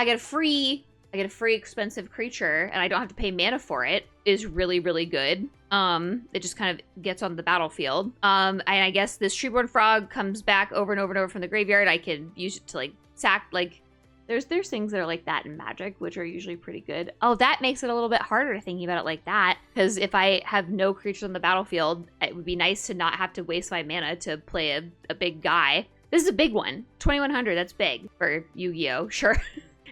B: expensive creature, and I don't have to pay mana for it. Is really, really good. It just kind of gets on the battlefield. And I guess this Treeborn Frog comes back over and over and over from the graveyard. I can use it to like sack like. There's things that are like that in Magic, which are usually pretty good. Oh, that makes it a little bit harder thinking about it like that. Because if I have no creatures on the battlefield, it would be nice to not have to waste my mana to play a big guy. This is a big one. 2100, that's big for Yu-Gi-Oh, sure.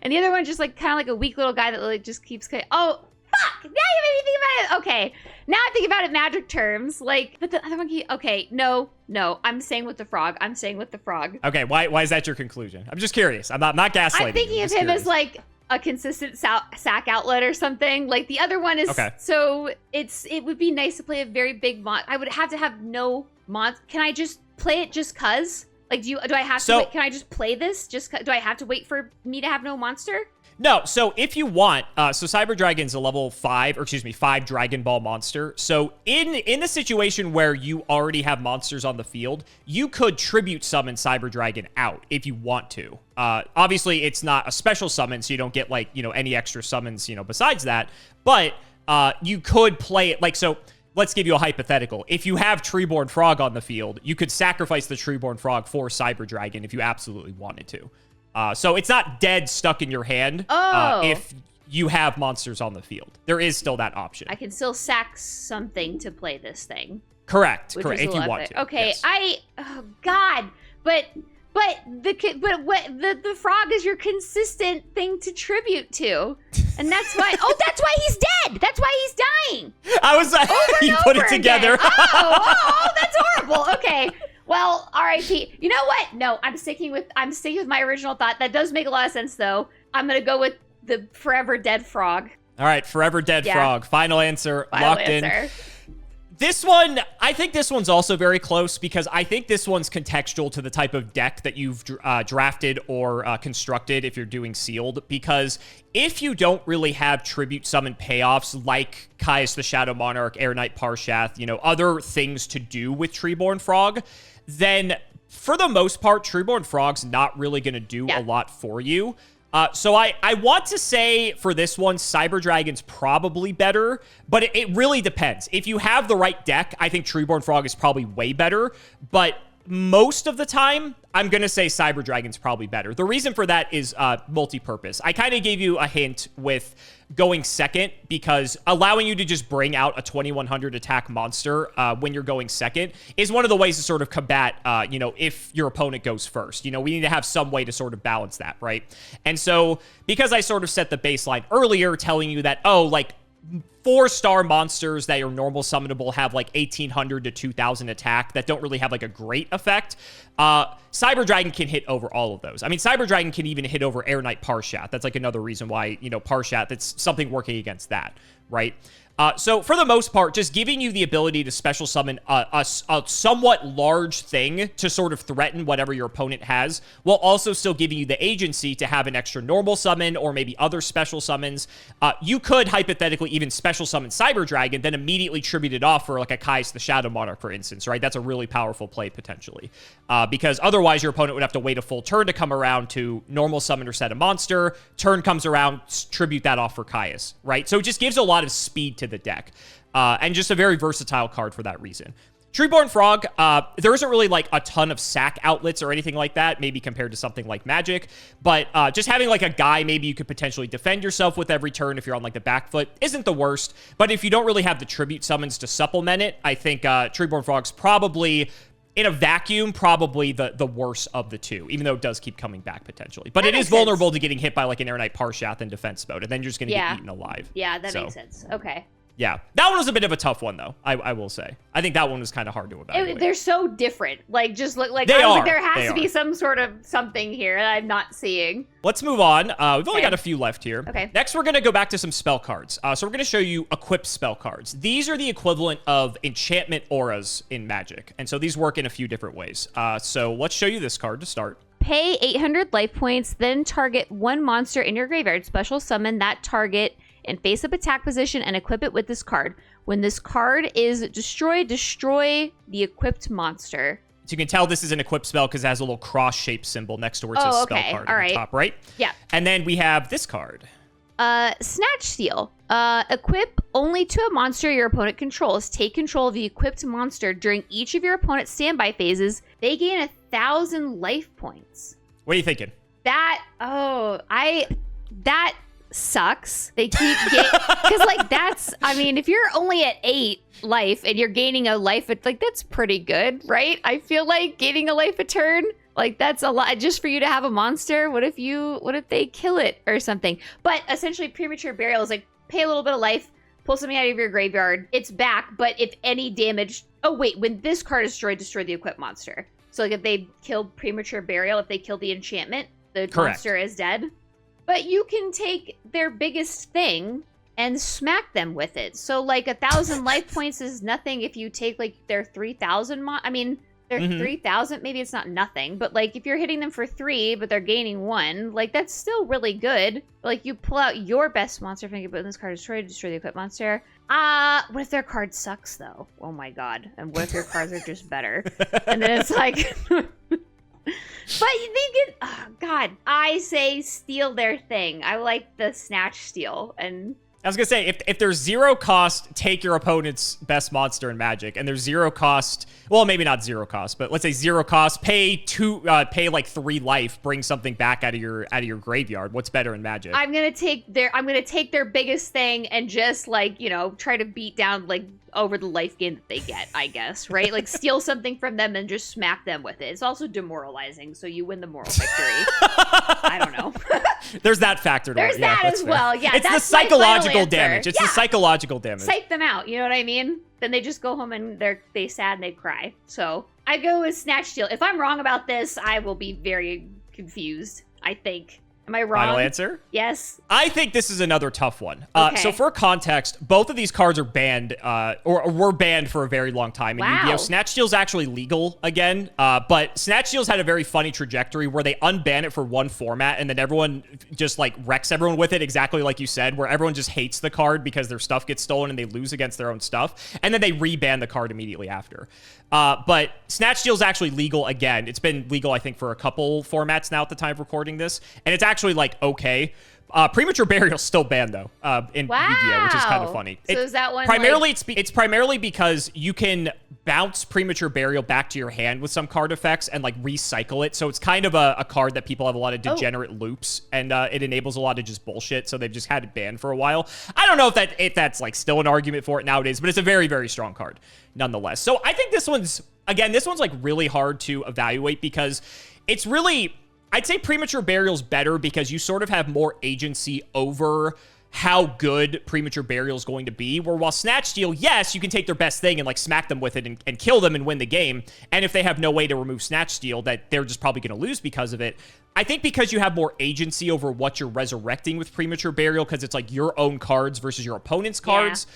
B: And the other one just like kind of like a weak little guy that like just keeps... Oh, fuck! Now you made me think about it! Okay, now I think about it in Magic terms. Like, but the other one... Okay, no. I'm staying with the frog.
A: Okay, why is that your conclusion? I'm just curious. I'm not gaslighting.
B: I'm thinking of him as like a consistent sack outlet or something. Like the other one is so it would be nice to play a very big mon. I would have to have no mon. Can I just play it just cuz? Like do I have to wait? Can I just play this just do I have to wait for me to have no monster?
A: No, so if you want, so Cyber Dragon's a level 5 Dragon Ball monster. So in the situation where you already have monsters on the field, you could tribute summon Cyber Dragon out if you want to. Obviously, it's not a special summon, so you don't get, like, you know, any extra summons, you know, besides that. But you could play it, like, so let's give you a hypothetical. If you have Treeborn Frog on the field, you could sacrifice the Treeborn Frog for Cyber Dragon if you absolutely wanted to. So it's not dead, stuck in your hand if you have monsters on the field. There is still that option.
B: I can still sack something to play this thing.
A: Correct, if you want to.
B: Okay,
A: yes.
B: oh God, but the frog is your consistent thing to tribute to, and that's why. Oh, that's why he's dead. That's why he's dying.
A: I was like, you put it together.
B: Again. Oh, that's horrible. Okay. Well, R.I.P. You know what? No, I'm sticking with my original thought. That does make a lot of sense, though. I'm gonna go with the forever dead frog.
A: All right, forever dead frog. Final answer. Locked in. This one, I think this one's also very close because I think this one's contextual to the type of deck that you've drafted or constructed if you're doing sealed. Because if you don't really have tribute summon payoffs like Caius the Shadow Monarch, Air Knight Parshath, you know, other things to do with Treeborn Frog, then for the most part, Treeborn Frog's not really going to do a lot for you. So I want to say for this one, Cyber Dragon's probably better, but it really depends. If you have the right deck, I think Treeborn Frog is probably way better, but most of the time, I'm going to say Cyber Dragon's probably better. The reason for that is multi-purpose. I kind of gave you a hint with going second because allowing you to just bring out a 2100 attack monster when you're going second is one of the ways to sort of combat, you know, if your opponent goes first. You know, we need to have some way to sort of balance that, right? And so because I sort of set the baseline earlier telling you that, oh, like, 4-star monsters that are normal summonable have like 1800 to 2000 attack that don't really have like a great effect. Cyber Dragon can hit over all of those. I mean, Cyber Dragon can even hit over Air Knight Parshath. That's like another reason why, you know, Parshath, it's something working against that, right? So for the most part, just giving you the ability to special summon a somewhat large thing to sort of threaten whatever your opponent has, while also still giving you the agency to have an extra normal summon or maybe other special summons. You could hypothetically even special summon Cyber Dragon, then immediately tribute it off for like a Caius the Shadow Monarch, for instance, right? That's a really powerful play potentially. Because otherwise your opponent would have to wait a full turn to come around to normal summon or set a monster. Turn comes around, tribute that off for Caius, right? So it just gives a lot of speed to the deck, and just a very versatile card for that reason. Treeborn Frog, there isn't really like a ton of sack outlets or anything like that, maybe compared to something like Magic, but just having like a guy maybe you could potentially defend yourself with every turn if you're on like the back foot isn't the worst, but if you don't really have the tribute summons to supplement it, I think Treeborn Frog's probably, in a vacuum, probably the worst of the two, even though it does keep coming back potentially. But it is vulnerable to getting hit by like an Air Knight Parshath in defense mode, and then you're just going to get eaten alive.
B: Yeah, that makes sense. Okay.
A: Yeah, that one was a bit of a tough one, though, I will say. I think that one was kind of hard to evaluate.
B: They're so different. Like, just look like, there has to be some sort of something here that I'm not seeing.
A: Let's move on. We've only got a few left here.
B: Okay.
A: Next, we're going to go back to some spell cards. So we're going to show you equipped spell cards. These are the equivalent of enchantment auras in Magic. And so these work in a few different ways. So let's show you this card to start.
B: Pay 800 life points, then target one monster in your graveyard. Special summon that target in face-up attack position and equip it with this card. When this card is destroyed, destroy the equipped monster.
A: So you can tell this is an equipped spell because it has a little cross-shaped symbol next to where it says spell card at the top right.
B: Yeah.
A: And then we have this card.
B: Snatch Steal. Equip only to a monster your opponent controls. Take control of the equipped monster during each of your opponent's standby phases. They gain 1,000 life points.
A: What are you thinking?
B: That sucks. They keep because like that's, I mean, if you're only at 8 life and you're gaining a life, like that's pretty good, right? I feel like gaining a life a turn, like that's a lot just for you to have a monster. What if they kill it or something? But essentially premature burial is like pay a little bit of life, pull something out of your graveyard, it's back, but if any damage, oh wait, when this card is destroyed, destroy the equipped monster. So like if they kill premature burial, if they kill the enchantment, the monster is dead. But you can take their biggest thing and smack them with it. So like 1,000 life points is nothing if you take like their 3,000 I mean, they're 3,000. Maybe it's not nothing, but like if you're hitting them for 3, but they're gaining 1, like that's still really good. Like you pull out your best monster, if you put in this card destroy the equipped monster. What if their card sucks though? Oh my god. And what if your cards are just better? And then it's like but they get, oh god, I say steal their thing. I like the snatch steal. And
A: I was gonna say, if there's 0 cost, take your opponent's best monster in Magic, and there's 0 cost, well, maybe not 0 cost, but let's say 0 cost, pay like 3 life, bring something back out of your graveyard. What's better in Magic?
B: I'm gonna take their biggest thing and just like, you know, try to beat down like over the life gain that they get, I guess, right? Like steal something from them and just smack them with it. It's also demoralizing, so you win the moral victory. I don't know.
A: There's that factor to it.
B: There's that as well. Yeah,
A: it's the psychological damage. It's the psychological damage.
B: Psych them out. You know what I mean? Then they just go home and they sad and they cry. So I go with Snatch Steal. If I'm wrong about this, I will be very confused, I think. Am I wrong?
A: Final answer?
B: Yes.
A: I think this is another tough one.
B: Okay.
A: So for context, both of these cards are banned, or were banned for a very long time in Yu-Gi-Oh! Snatch Steal's actually legal again, but Snatch Steal's had a very funny trajectory where they unban it for one format, and then everyone just, like, wrecks everyone with it, exactly like you said, where everyone just hates the card because their stuff gets stolen and they lose against their own stuff, and then they reban the card immediately after. But Snatch Steal's actually legal again. It's been legal, I think, for a couple formats now at the time of recording this, and it's actually, like, okay. Premature Burial's still banned, though, in Yu-Gi-Oh!, which is kind of funny.
B: So is that one,
A: primarily, it's primarily because you can bounce Premature Burial back to your hand with some card effects and, like, recycle it. So it's kind of a card that people have a lot of degenerate loops, and it enables a lot of just bullshit, so they've just had it banned for a while. I don't know if that's, like, still an argument for it nowadays, but it's a very, very strong card, nonetheless. So I think this one's, like, really hard to evaluate because it's really... I'd say Premature Burial's better because you sort of have more agency over how good Premature Burial's going to be, where while Snatch Steal, yes, you can take their best thing and, like, smack them with it and kill them and win the game, and if they have no way to remove Snatch Steal, that they're just probably going to lose because of it. I think because you have more agency over what you're resurrecting with Premature Burial, because it's, like, your own cards versus your opponent's cards,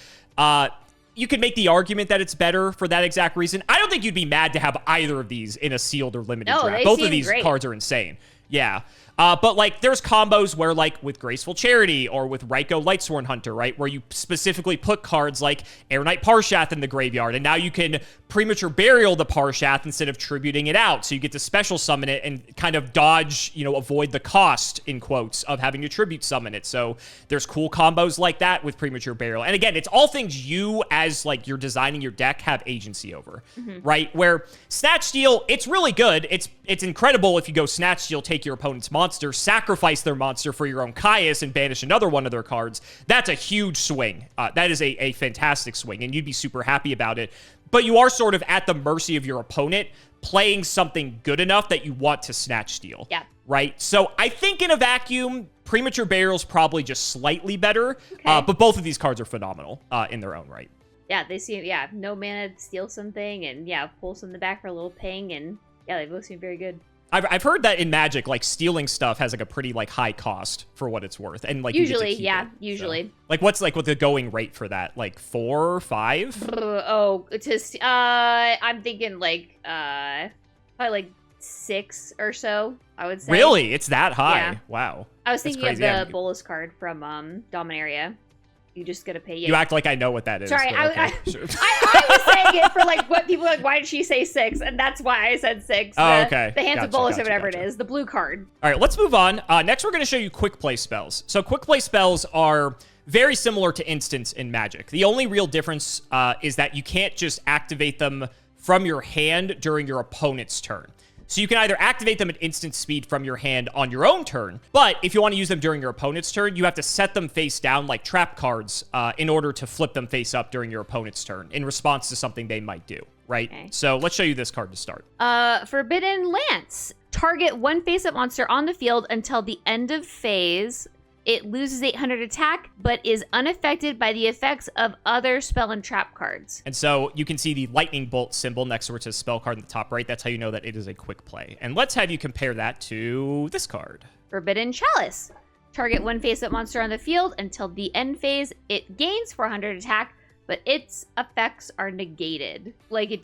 A: you could make the argument that it's better for that exact reason. I don't think you'd be mad to have either of these in a sealed or limited draft. Both of these cards are insane. Yeah. But, like, there's combos where, like, with Graceful Charity or with Raiko Lightsworn Hunter, right, where you specifically put cards like Air Knight Parshath in the graveyard, and now you can Premature Burial the Parshath instead of tributing it out, so you get to special summon it and kind of dodge, you know, avoid the cost, in quotes, of having to tribute summon it. So there's cool combos like that with Premature Burial. And again, it's all things you, as, like, you're designing your deck, have agency over, right? Where Snatch Steal, it's really good. It's incredible if you go Snatch Steal, take your opponent's monster, sacrifice their monster for your own Caius, and banish another one of their cards. That's a huge swing. That is a fantastic swing, and you'd be super happy about it. But you are sort of at the mercy of your opponent playing something good enough that you want to Snatch Steal.
B: Yeah.
A: Right? So I think in a vacuum, Premature Burial's probably just slightly better, but both of these cards are phenomenal in their own right.
B: Yeah, they seem, no mana, steal something, and pull some in the back for a little ping, and they both seem very good.
A: I've heard that in Magic, like, stealing stuff has, like, a pretty, like, high cost for what it's worth. And, like,
B: usually,
A: usually. So, like, what's, like, what the going rate for that? Like, 4 or 5?
B: I'm thinking, like, probably, like, 6 or so, I would say.
A: Really? It's that high?
B: Yeah.
A: Wow.
B: I was thinking of the Bolus card from Dominaria. You just gotta pay.
A: You act like I know what that is.
B: Sorry,
A: okay.
B: I was saying it for, like, what people are like, why did she say 6? And that's why I said 6.
A: Okay.
B: The Hands of Bolus or whatever it is. The blue card.
A: All right, let's move on. Next, we're going to show you Quickplay spells. So Quickplay spells are very similar to instants in Magic. The only real difference is that you can't just activate them from your hand during your opponent's turn. So you can either activate them at instant speed from your hand on your own turn, but if you want to use them during your opponent's turn, you have to set them face down like trap cards in order to flip them face up during your opponent's turn in response to something they might do, right? Okay. So let's show you this card to start.
B: Forbidden Lance. Target one face-up monster on the field until the end of phase. It loses 800 attack, but is unaffected by the effects of other spell and trap cards.
A: And so you can see the lightning bolt symbol next to where it says spell card in the top right. That's how you know that it is a quick play. And let's have you compare that to this card.
B: Forbidden Chalice. Target one face-up monster on the field until the end phase. It gains 400 attack, but its effects are negated. Like it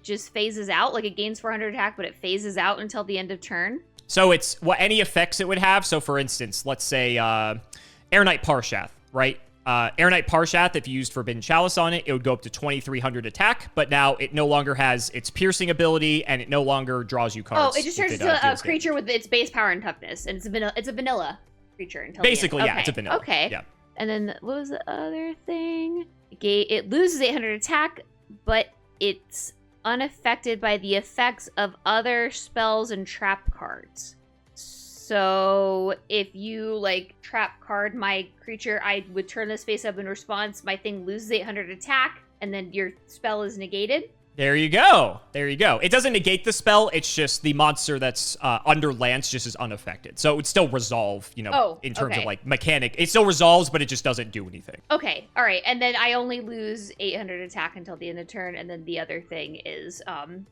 B: just phases out. Like it gains 400 attack, but it phases out until the end of turn.
A: So it's any effects it would have. So for instance, let's say Air Knight Parshath, right? Air Knight Parshath, if you used Forbidden Chalice on it, it would go up to 2,300 attack, but now it no longer has its piercing ability, and it no longer draws you cards.
B: Oh, it just turns into a creature with its base power and toughness, and it's a vanilla creature until
A: basically,
B: the end.
A: Yeah, it's a vanilla.
B: Okay.
A: Yeah.
B: And then what was the other thing? It loses 800 attack, but it's unaffected by the effects of other spells and trap cards. So if you like trap card my creature, I would turn this face up in response. My thing loses 800 attack, and then your spell is negated.
A: There you go. There you go. It doesn't negate the spell. It's just the monster that's under Lance just is unaffected. So it would still resolve, in terms of like mechanic. It still resolves, but it just doesn't do anything.
B: Okay. All right. And then I only lose 800 attack until the end of turn. And then the other thing is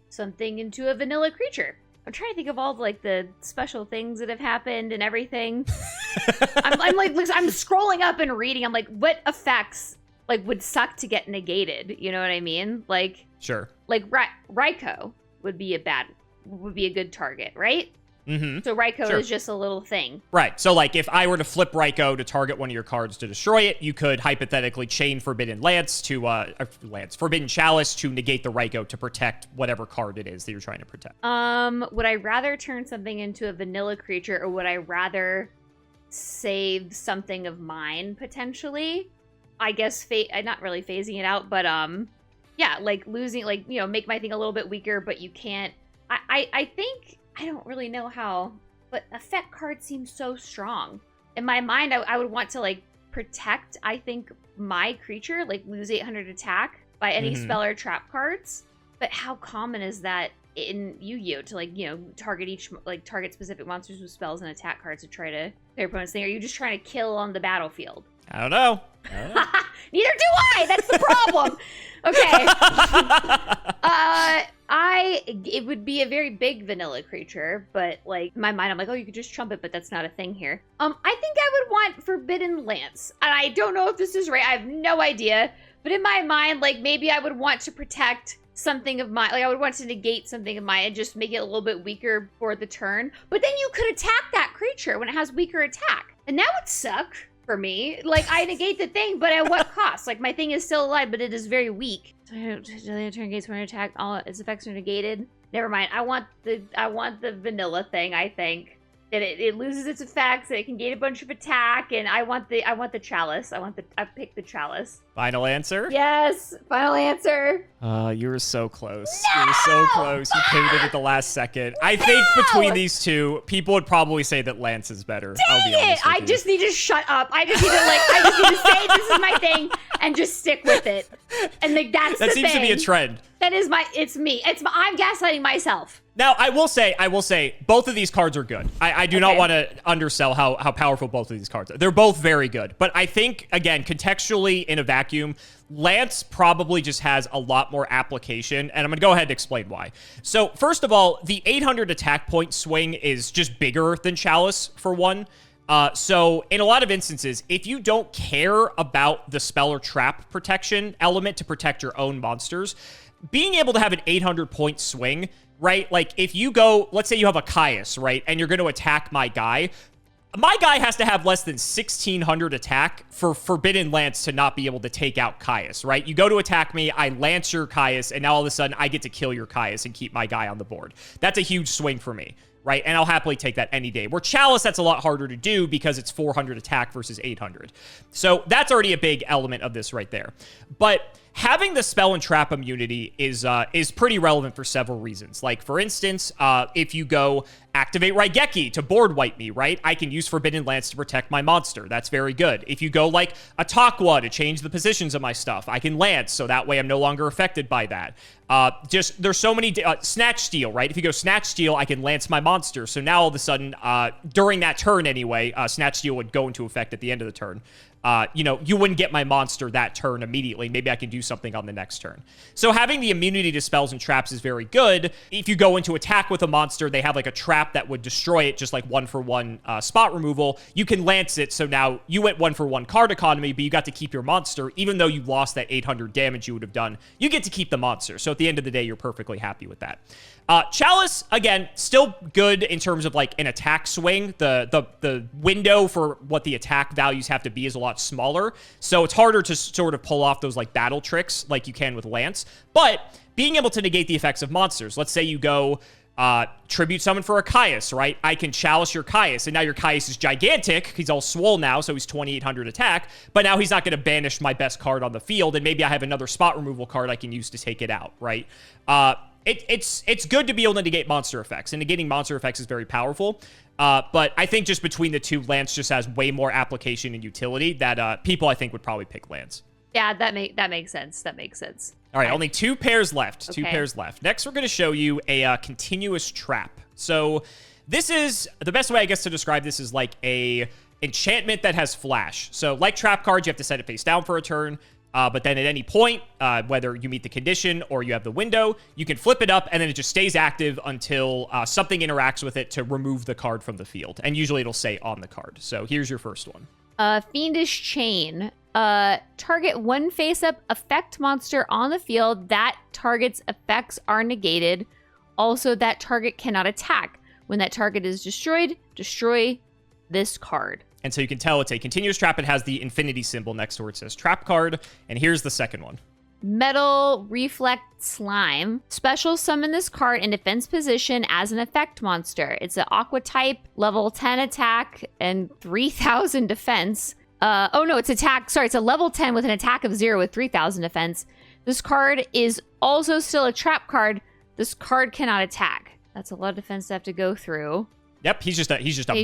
B: something into a vanilla creature. I'm trying to think of all like the special things that have happened and everything. I'm scrolling up and reading. I'm like, what effects like would suck to get negated? You know what I mean? Like,
A: sure.
B: Like Raikou would be a good target, right?
A: Mm-hmm.
B: So Raikou
A: Sure.
B: is just a little thing.
A: Right. So, like, if I were to flip Raikou to target one of your cards to destroy it, you could hypothetically chain Forbidden Lance to Forbidden Chalice to negate the Raikou to protect whatever card it is that you're trying to protect.
B: Would I rather turn something into a vanilla creature, or would I rather save something of mine potentially? I guess not really phasing it out, but yeah, like losing, like make my thing a little bit weaker, but you can't. I think. I don't really know how, but effect cards seem so strong. In my mind, I would want to, like, protect, I think, my creature, like, lose 800 attack by any spell or trap cards. But how common is that in Yu-Gi-Oh! To, like, target specific monsters with spells and attack cards to try to their opponent's thing? Are you just trying to kill on the battlefield?
A: I don't know.
B: Neither do I! That's the problem! Okay. It would be a very big vanilla creature, but like in my mind, I'm like, oh, you could just trump it, but that's not a thing here. I think I would want Forbidden Lance, and I don't know if this is right. I have no idea, but in my mind, like maybe I would want to protect something of mine. Like I would want to negate something of mine and just make it a little bit weaker for the turn. But then you could attack that creature when it has weaker attack, and that would suck for me. Like I negate the thing, but at what cost? Like my thing is still alive, but it is very weak. So the turn gates when attack, all its effects are negated. Never mind. I want the vanilla thing. I think that it loses its effects. It can gain a bunch of attack, and I want the chalice. I picked the chalice.
A: Final answer?
B: Yes. Final answer.
A: You were so close.
B: No!
A: You were so close. You pivoted at the last second. I think between these two, people would probably say that Lance is better.
B: Dang
A: I'll be honest
B: it!
A: with you.
B: Just need to shut up. I just need to say this is my thing and just stick with it. And like that's
A: that
B: the
A: seems
B: thing.
A: to be a trend.
B: That is it's me. I'm gaslighting myself.
A: Now, I will say, both of these cards are good. I do not want to undersell how powerful both of these cards are. They're both very good. But I think, again, contextually in a vacuum, Lance probably just has a lot more application, and I'm going to go ahead and explain why. So, first of all, the 800 attack point swing is just bigger than Chalice, for one. So, in a lot of instances, if you don't care about the spell or trap protection element to protect your own monsters, being able to have an 800-point swing, right? Like, if you go, let's say you have a Caius, right? And you're going to attack my guy has to have less than 1,600 attack for Forbidden Lance to not be able to take out Caius, right? You go to attack me, I lance your Caius, and now all of a sudden, I get to kill your Caius and keep my guy on the board. That's a huge swing for me, right? And I'll happily take that any day. Where Chalice, that's a lot harder to do because it's 400 attack versus 800. So that's already a big element of this right there. But having the spell and trap immunity is pretty relevant for several reasons. Like, for instance, if you go activate Raigeki to board wipe me, right? I can use Forbidden Lance to protect my monster. That's very good. If you go, like, Atakwa to change the positions of my stuff, I can Lance, so that way I'm no longer affected by that. There's so many... Snatch Steal, right? If you go Snatch Steal, I can Lance my monster. So now all of a sudden, during that turn anyway, Snatch Steal would go into effect at the end of the turn. you know, you wouldn't get my monster that turn immediately. Maybe I can do something on the next turn. So having the immunity to spells and traps is very good. If you go into attack with a monster, they have like a trap that would destroy it, just like 1-for-1 spot removal. You can lance it, so now you went 1-for-1 card economy, but you got to keep your monster. Even though you lost that 800 damage you would have done, you get to keep the monster. So at the end of the day, you're perfectly happy with that. Chalice, again, still good in terms of like an attack swing. The window for what the attack values have to be is a lot smaller, so it's harder to sort of pull off those like battle tricks like you can with Lance. But being able to negate the effects of monsters, let's say you go tribute summon for a Caius, right? I can Chalice your Caius, and now your Caius is gigantic. He's all swole now, so he's 2,800 attack, but now he's not going to banish my best card on the field, and maybe I have another spot removal card I can use to take it out, right? It's good to be able to negate monster effects, and negating monster effects is very powerful. But I think just between the two, Lance just has way more application and utility that people I think would probably pick Lance.
B: Yeah, that makes sense. That makes sense.
A: All right, only 2 pairs left.
B: Okay.
A: 2 pairs left. Next, we're going to show you a continuous trap. So this is the best way, I guess, to describe this is like a enchantment that has flash. So like trap cards, you have to set it face down for a turn. But then at any point, whether you meet the condition or you have the window, you can flip it up, and then it just stays active until something interacts with it to remove the card from the field. And usually it'll say on the card. So here's your first one.
B: Fiendish Chain. Target one face-up effect monster on the field. That target's effects are negated. Also, that target cannot attack. When that target is destroyed, destroy this card.
A: And so you can tell it's a continuous trap. It has the infinity symbol next to where it says trap card. And here's the second one.
B: Metal Reflect Slime. Special summon this card in defense position as an effect monster. It's an aqua type, level 10 attack, and 3,000 defense. Oh no, it's attack. Sorry, it's a level 10 with an attack of 0 with 3,000 defense. This card is also still a trap card. This card cannot attack. That's a lot of defense to have to go through.
A: Yep, he's just a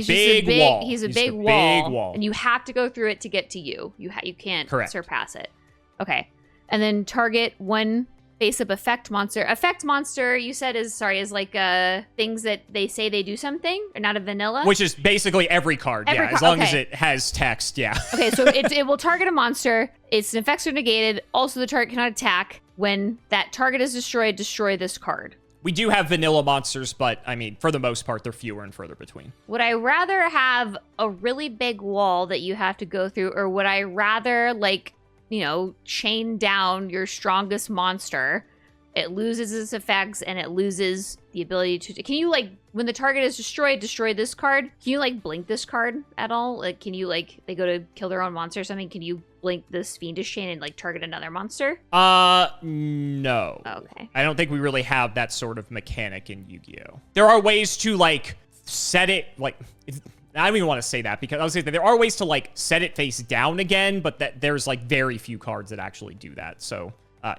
A: big wall.
B: He's a big wall, and you have to go through it to get to you. You can't surpass it. Okay, and then target one face-up effect monster. Effect monster, you said is like things that they say they do something, or not a vanilla.
A: Which is basically every card. As long as it has text. Yeah.
B: Okay, so it will target a monster. Its effects are negated. Also, the target cannot attack. When that target is destroyed, destroy this card.
A: We do have vanilla monsters, but, I mean, for the most part, they're fewer and further between.
B: Would I rather have a really big wall that you have to go through, or would I rather, like, you know, chain down your strongest monster? It loses its effects, and it loses the ability to... Can you, like, when the target is destroyed, destroy this card? Can you, like, blink this card at all? Like, can you, like, they go to kill their own monster or something, can you blink this Fiendish Chain and, like, target another monster?
A: No.
B: Okay.
A: I don't think we really have that sort of mechanic in Yu-Gi-Oh! There are ways to, like, set it, like... I don't even want to say that, because I was saying that there are ways to, like, set it face down again, but that there's, like, very few cards that actually do that, so...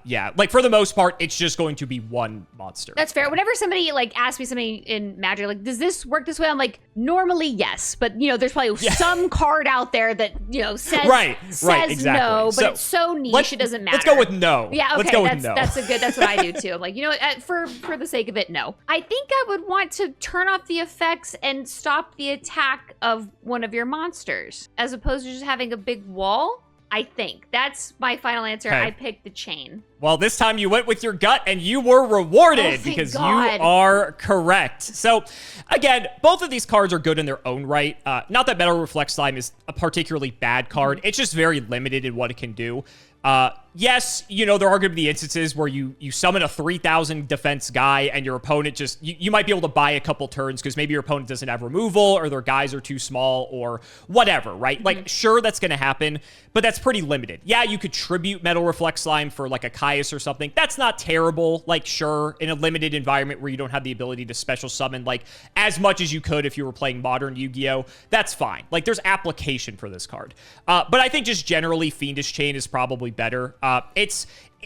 A: yeah, like for the most part, it's just going to be one monster.
B: That's fair. Whenever somebody like asks me something in Magic, like, does this work this way? I'm like, normally yes, but you know, there's probably some card out there that you know says
A: exactly.
B: no, but it's so niche it doesn't matter.
A: Let's go with no.
B: Yeah, okay,
A: let's go with no.
B: That's what I do too. I'm like, you know, for the sake of it, no. I think I would want to turn off the effects and stop the attack of one of your monsters, as opposed to just having a big wall. I think. That's my final answer. Okay. I picked the chain. Well, this time you went with your gut and you were rewarded because you are correct. So, again, both of these cards are good in their own right. Not that Metal Reflect Slime is a particularly bad card. It's just very limited in what it can do. Yes, you know, there are going to be instances where you summon a 3,000 defense guy and your opponent just, you might be able to buy a couple turns because maybe your opponent doesn't have removal or their guys are too small or whatever, right? Mm-hmm. Like, sure, that's going to happen, but that's pretty limited. Yeah, you could tribute Metal Reflect Slime for like a Caius or something. That's not terrible. Like, sure, in a limited environment where you don't have the ability to special summon like as much as you could if you were playing modern Yu-Gi-Oh, that's fine. Like, there's application for this card. But I think just generally Fiendish Chain is probably better.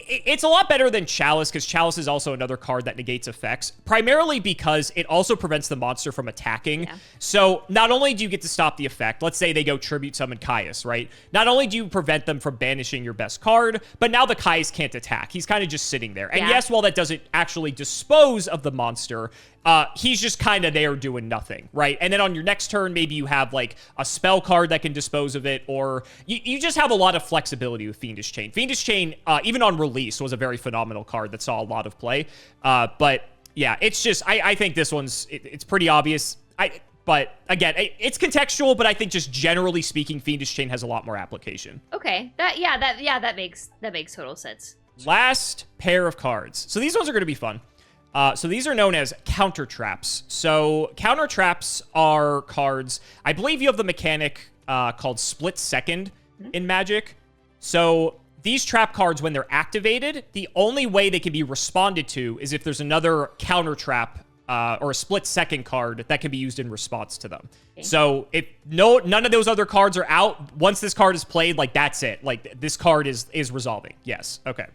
A: It's a lot better than Chalice, because Chalice is also another card that negates effects, primarily because it also prevents the monster from attacking. Yeah. So not only do you get to stop the effect, let's say they go Tribute Summon Caius, right? Not only do you prevent them from banishing your best card, but now the Caius can't attack. He's kind of just sitting there. And yes, while that doesn't actually dispose of the monster, he's just kind of there doing nothing, right? And then on your next turn, maybe you have like a spell card that can dispose of it, or you just have a lot of flexibility with Fiendish Chain. Fiendish Chain, even on release, was a very phenomenal card that saw a lot of play. But yeah, it's just, I think this one's, it's pretty obvious. But again, it's contextual, but I think just generally speaking, Fiendish Chain has a lot more application.
B: Okay, that makes total sense.
A: Last pair of cards. So these ones are going to be fun. So these are known as counter traps. So counter traps are cards. I believe you have the mechanic called Split Second in Magic. So these trap cards, when they're activated, the only way they can be responded to is if there's another counter trap or a split second card that can be used in response to them. Okay. So if none of those other cards are out, once this card is played, like that's it. Like this card is resolving. Yes. Okay.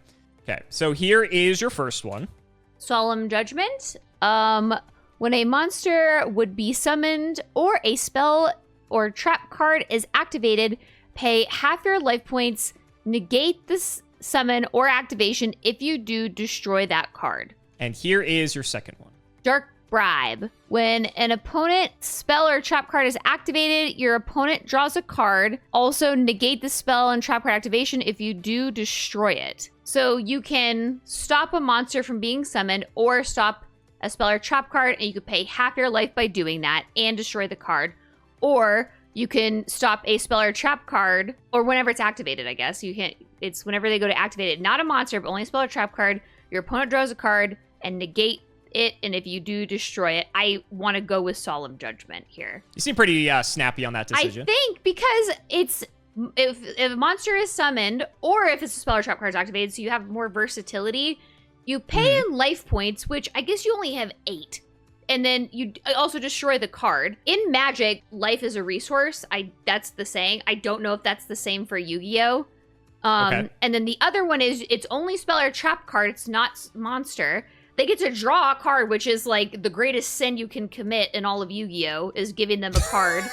A: Okay. So here is your first one.
B: Solemn Judgment. When a monster would be summoned or a spell or trap card is activated, pay half your life points, negate this summon or activation. If you do, destroy that card.
A: And here is your second one.
B: Dark Bribe. When an opponent spell or trap card is activated, your opponent draws a card. Also negate the spell and trap card activation. If you do, destroy it. So you can stop a monster from being summoned or stop a spell or trap card, and you could pay half your life by doing that and destroy the card. Or you can stop a spell or trap card, or whenever it's activated, I guess. It's whenever they go to activate it. Not a monster, but only a spell or trap card. Your opponent draws a card and negate it, and if you do, destroy it. I want to go with Solemn Judgment here.
A: You seem pretty snappy on that decision.
B: I think because it's... If a monster is summoned, or if it's a spell or trap card is activated, so you have more versatility, you pay in life points, which I guess you only have 8. And then you also destroy the card. In Magic, life is a resource. That's the saying. I don't know if that's the same for Yu-Gi-Oh! Okay. And then the other one is, it's only spell or trap card. It's not monster. They get to draw a card, which is like the greatest sin you can commit in all of Yu-Gi-Oh! Is giving them a card.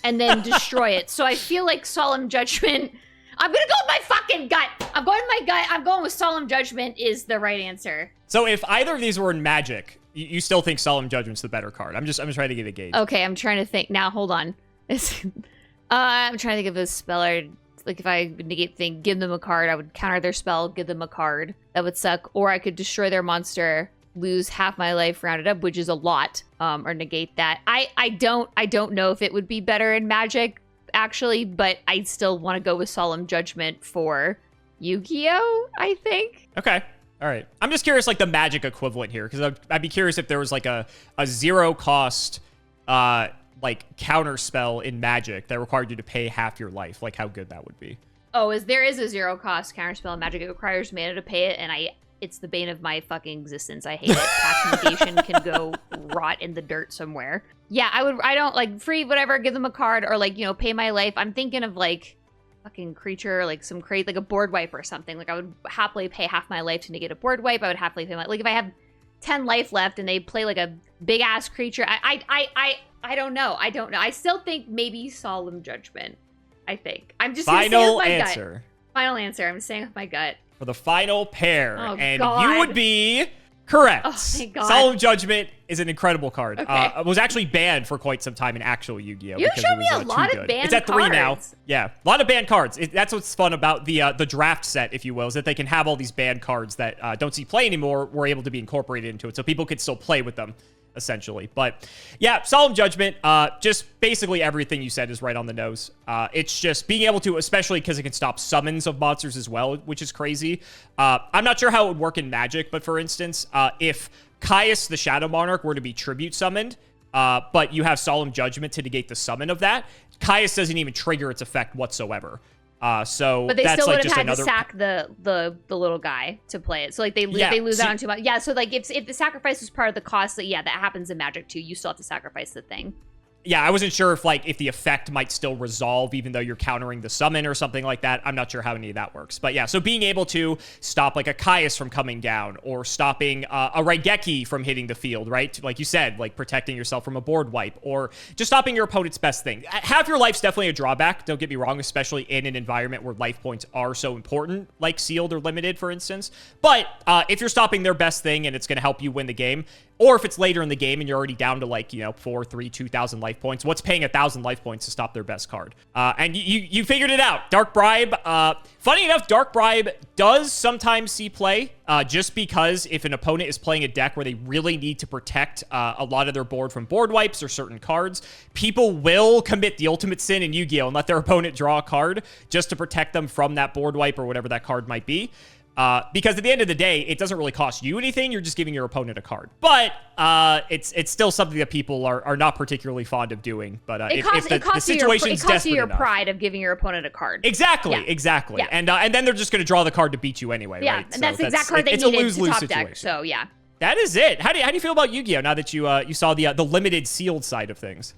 B: And then destroy it. So I feel like Solemn Judgment... I'm gonna go with my fucking gut. I'm going with my gut. I'm going with Solemn Judgment is the right answer.
A: So if either of these were in Magic, you still think Solemn Judgment's the better card. I'm just trying to get a gauge.
B: Okay, I'm trying to think. Now, hold on. I'm trying to think of a spell or... Like, if I negate the thing, give them a card, I would counter their spell, give them a card. That would suck. Or I could destroy their monster, lose half my life, round it up, which is a lot, or negate that. I don't know if it would be better in Magic, actually, but I still want to go with Solemn Judgment for Yu-Gi-Oh!, I think.
A: Okay. All right. I'm just curious, like, the Magic equivalent here, because I'd be curious if there was, like, a zero-cost, like, counter spell in Magic that required you to pay half your life, like, how good that would be.
B: Oh, there is a zero-cost counter spell in Magic. It requires mana to pay it, and it's the bane of my fucking existence. I hate it. Pack negation can go rot in the dirt somewhere. Yeah, I don't, like, free, whatever, give them a card, or, like, you know, pay my life. I'm thinking of, like, fucking creature, like, some like a board wipe or something. Like, I would happily pay half my life to negate a board wipe. I would happily pay like, if I have 10 life left and they play, like, a big-ass creature, I don't know. I don't know. I still think maybe Solemn Judgment, I think. I'm just going to say with my gut. Final answer. I'm saying with my gut.
A: For the final pair.
B: Oh,
A: and
B: God.
A: You would be correct.
B: Oh, thank God.
A: Solemn Judgment is an incredible card.
B: Okay.
A: It was actually banned for quite some time in actual Yu-Gi-Oh!
B: You showed me a lot of banned cards.
A: It's at 3 now. Yeah, a lot of banned cards. That's what's fun about the draft set, if you will, is that they can have all these banned cards that don't see play anymore were able to be incorporated into it, so people could still play with them, essentially. But yeah, Solemn Judgment, just basically everything you said is right on the nose. It's just being able to, especially because it can stop summons of monsters as well, which is crazy. I'm not sure how it would work in Magic, but for instance, if Caius the Shadow Monarch were to be tribute summoned, but you have Solemn Judgment to negate the summon of that, Caius doesn't even trigger its effect whatsoever. So
B: but they
A: that's
B: still
A: like
B: would have
A: just
B: had
A: another...
B: to sack the little guy to play it. So like they lose out on too much. Yeah, so like if the sacrifice was part of the cost, that happens in Magic too. You still have to sacrifice the thing.
A: yeah, I wasn't sure if the effect might still resolve even though you're countering the summon or something like that. I'm not sure how any of that works. But yeah, so being able to stop like a Caius from coming down or stopping a Raigeki from hitting the field, right? Like you said, like protecting yourself from a board wipe or just stopping your opponent's best thing. Half your life's definitely a drawback, don't get me wrong, especially in an environment where life points are so important, like sealed or limited, for instance. But if you're stopping their best thing and it's going to help you win the game, or if it's later in the game and you're already down to like, 4, 3, 2,000 life points, what's paying 1,000 life points to stop their best card? And you figured it out. Dark Bribe. Funny enough, Dark Bribe does sometimes see play just because if an opponent is playing a deck where they really need to protect a lot of their board from board wipes or certain cards, people will commit the ultimate sin in Yu-Gi-Oh! And let their opponent draw a card just to protect them from that board wipe or whatever that card might be. Because at the end of the day, it doesn't really cost you anything. You're just giving your opponent a card. But it's still something that people are not particularly fond of doing. But
B: it costs you your pride of giving your opponent a card.
A: Exactly, exactly. Yeah. And then they're just going to draw the card to beat you anyway,
B: yeah,
A: right?
B: And that's the exact card they needed to top deck. So yeah.
A: That is it. How do you feel about Yu-Gi-Oh! Now that you saw the limited sealed side of things?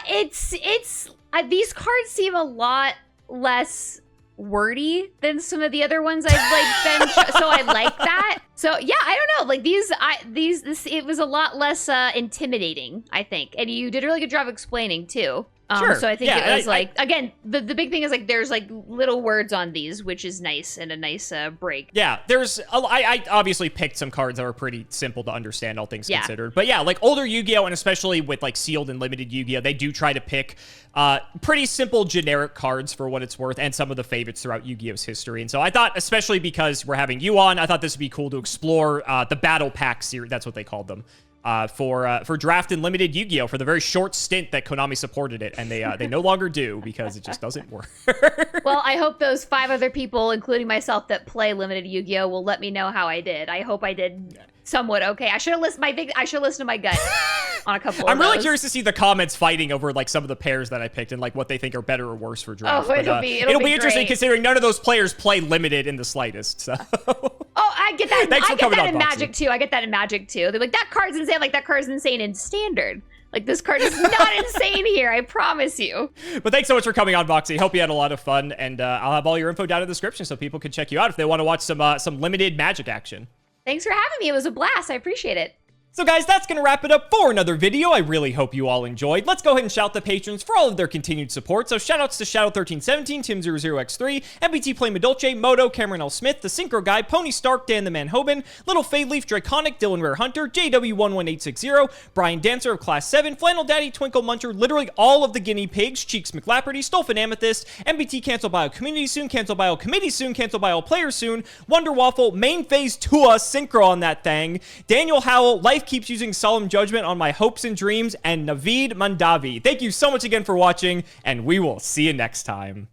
B: These cards seem a lot less wordy than some of the other ones I've been so I like that. So yeah, I don't know, like this it was a lot less intimidating, I think, and you did a really good job explaining too.
A: Sure.
B: So I think it was again, the big thing is like there's like little words on these, which is nice and a nice break.
A: Yeah, I obviously picked some cards that were pretty simple to understand, all things considered. But yeah, like older Yu-Gi-Oh! And especially with like sealed and limited Yu-Gi-Oh! They do try to pick pretty simple generic cards for what it's worth and some of the favorites throughout Yu-Gi-Oh!'s history. And so I thought, especially because we're having you on, I thought this would be cool to explore the Battle Pack series. That's what they called them. For draft and limited Yu-Gi-Oh! For the very short stint that Konami supported it, and they no longer do because it just doesn't work.
B: Well, I hope those 5 other people, including myself, that play limited Yu-Gi-Oh! Will let me know how I did. I hope I did somewhat okay. I should have listened to my gut on a couple of
A: I'm really curious to see the comments fighting over like some of the pairs that I picked and like what they think are better or worse for draft.
B: Oh, it'll be
A: interesting considering none of those players play limited in the slightest. So.
B: Oh, I get that.
A: Thanks for coming on,
B: in Magic too. I get that in Magic too. They're like, that card's insane. Like, that card's insane in Standard. Like, this card is not insane here. I promise you.
A: But thanks so much for coming on, Boxy. Hope you had a lot of fun, and I'll have all your info down in the description so people can check you out if they want to watch some limited Magic action.
B: Thanks for having me. It was a blast. I appreciate it.
A: So guys, that's going to wrap it up for another video. I really hope you all enjoyed. Let's go ahead and shout the patrons for all of their continued support. So shoutouts to Shadow1317, Tim00x3, MBT Play Medolce, Moto, Cameron L. Smith, The Synchro Guy, Pony Stark, Dan the Man Hoban, Little Fade Leaf, Draconic, Dylan Rare Hunter, JW11860, Brian Dancer of Class 7, Flannel Daddy, Twinkle Muncher, literally all of the guinea pigs, Cheeks McLapperty, Stolfin Amethyst, MBT Cancel Bio Community soon, Cancel Bio Committee soon, Cancel Bio Player soon, Wonder Waffle, Main Phase 2 Synchro on that thing, Daniel Howell, Life Keeps Using Solemn Judgment on My Hopes and Dreams, and Naveed Mandavi. Thank you so much again for watching, and we will see you next time.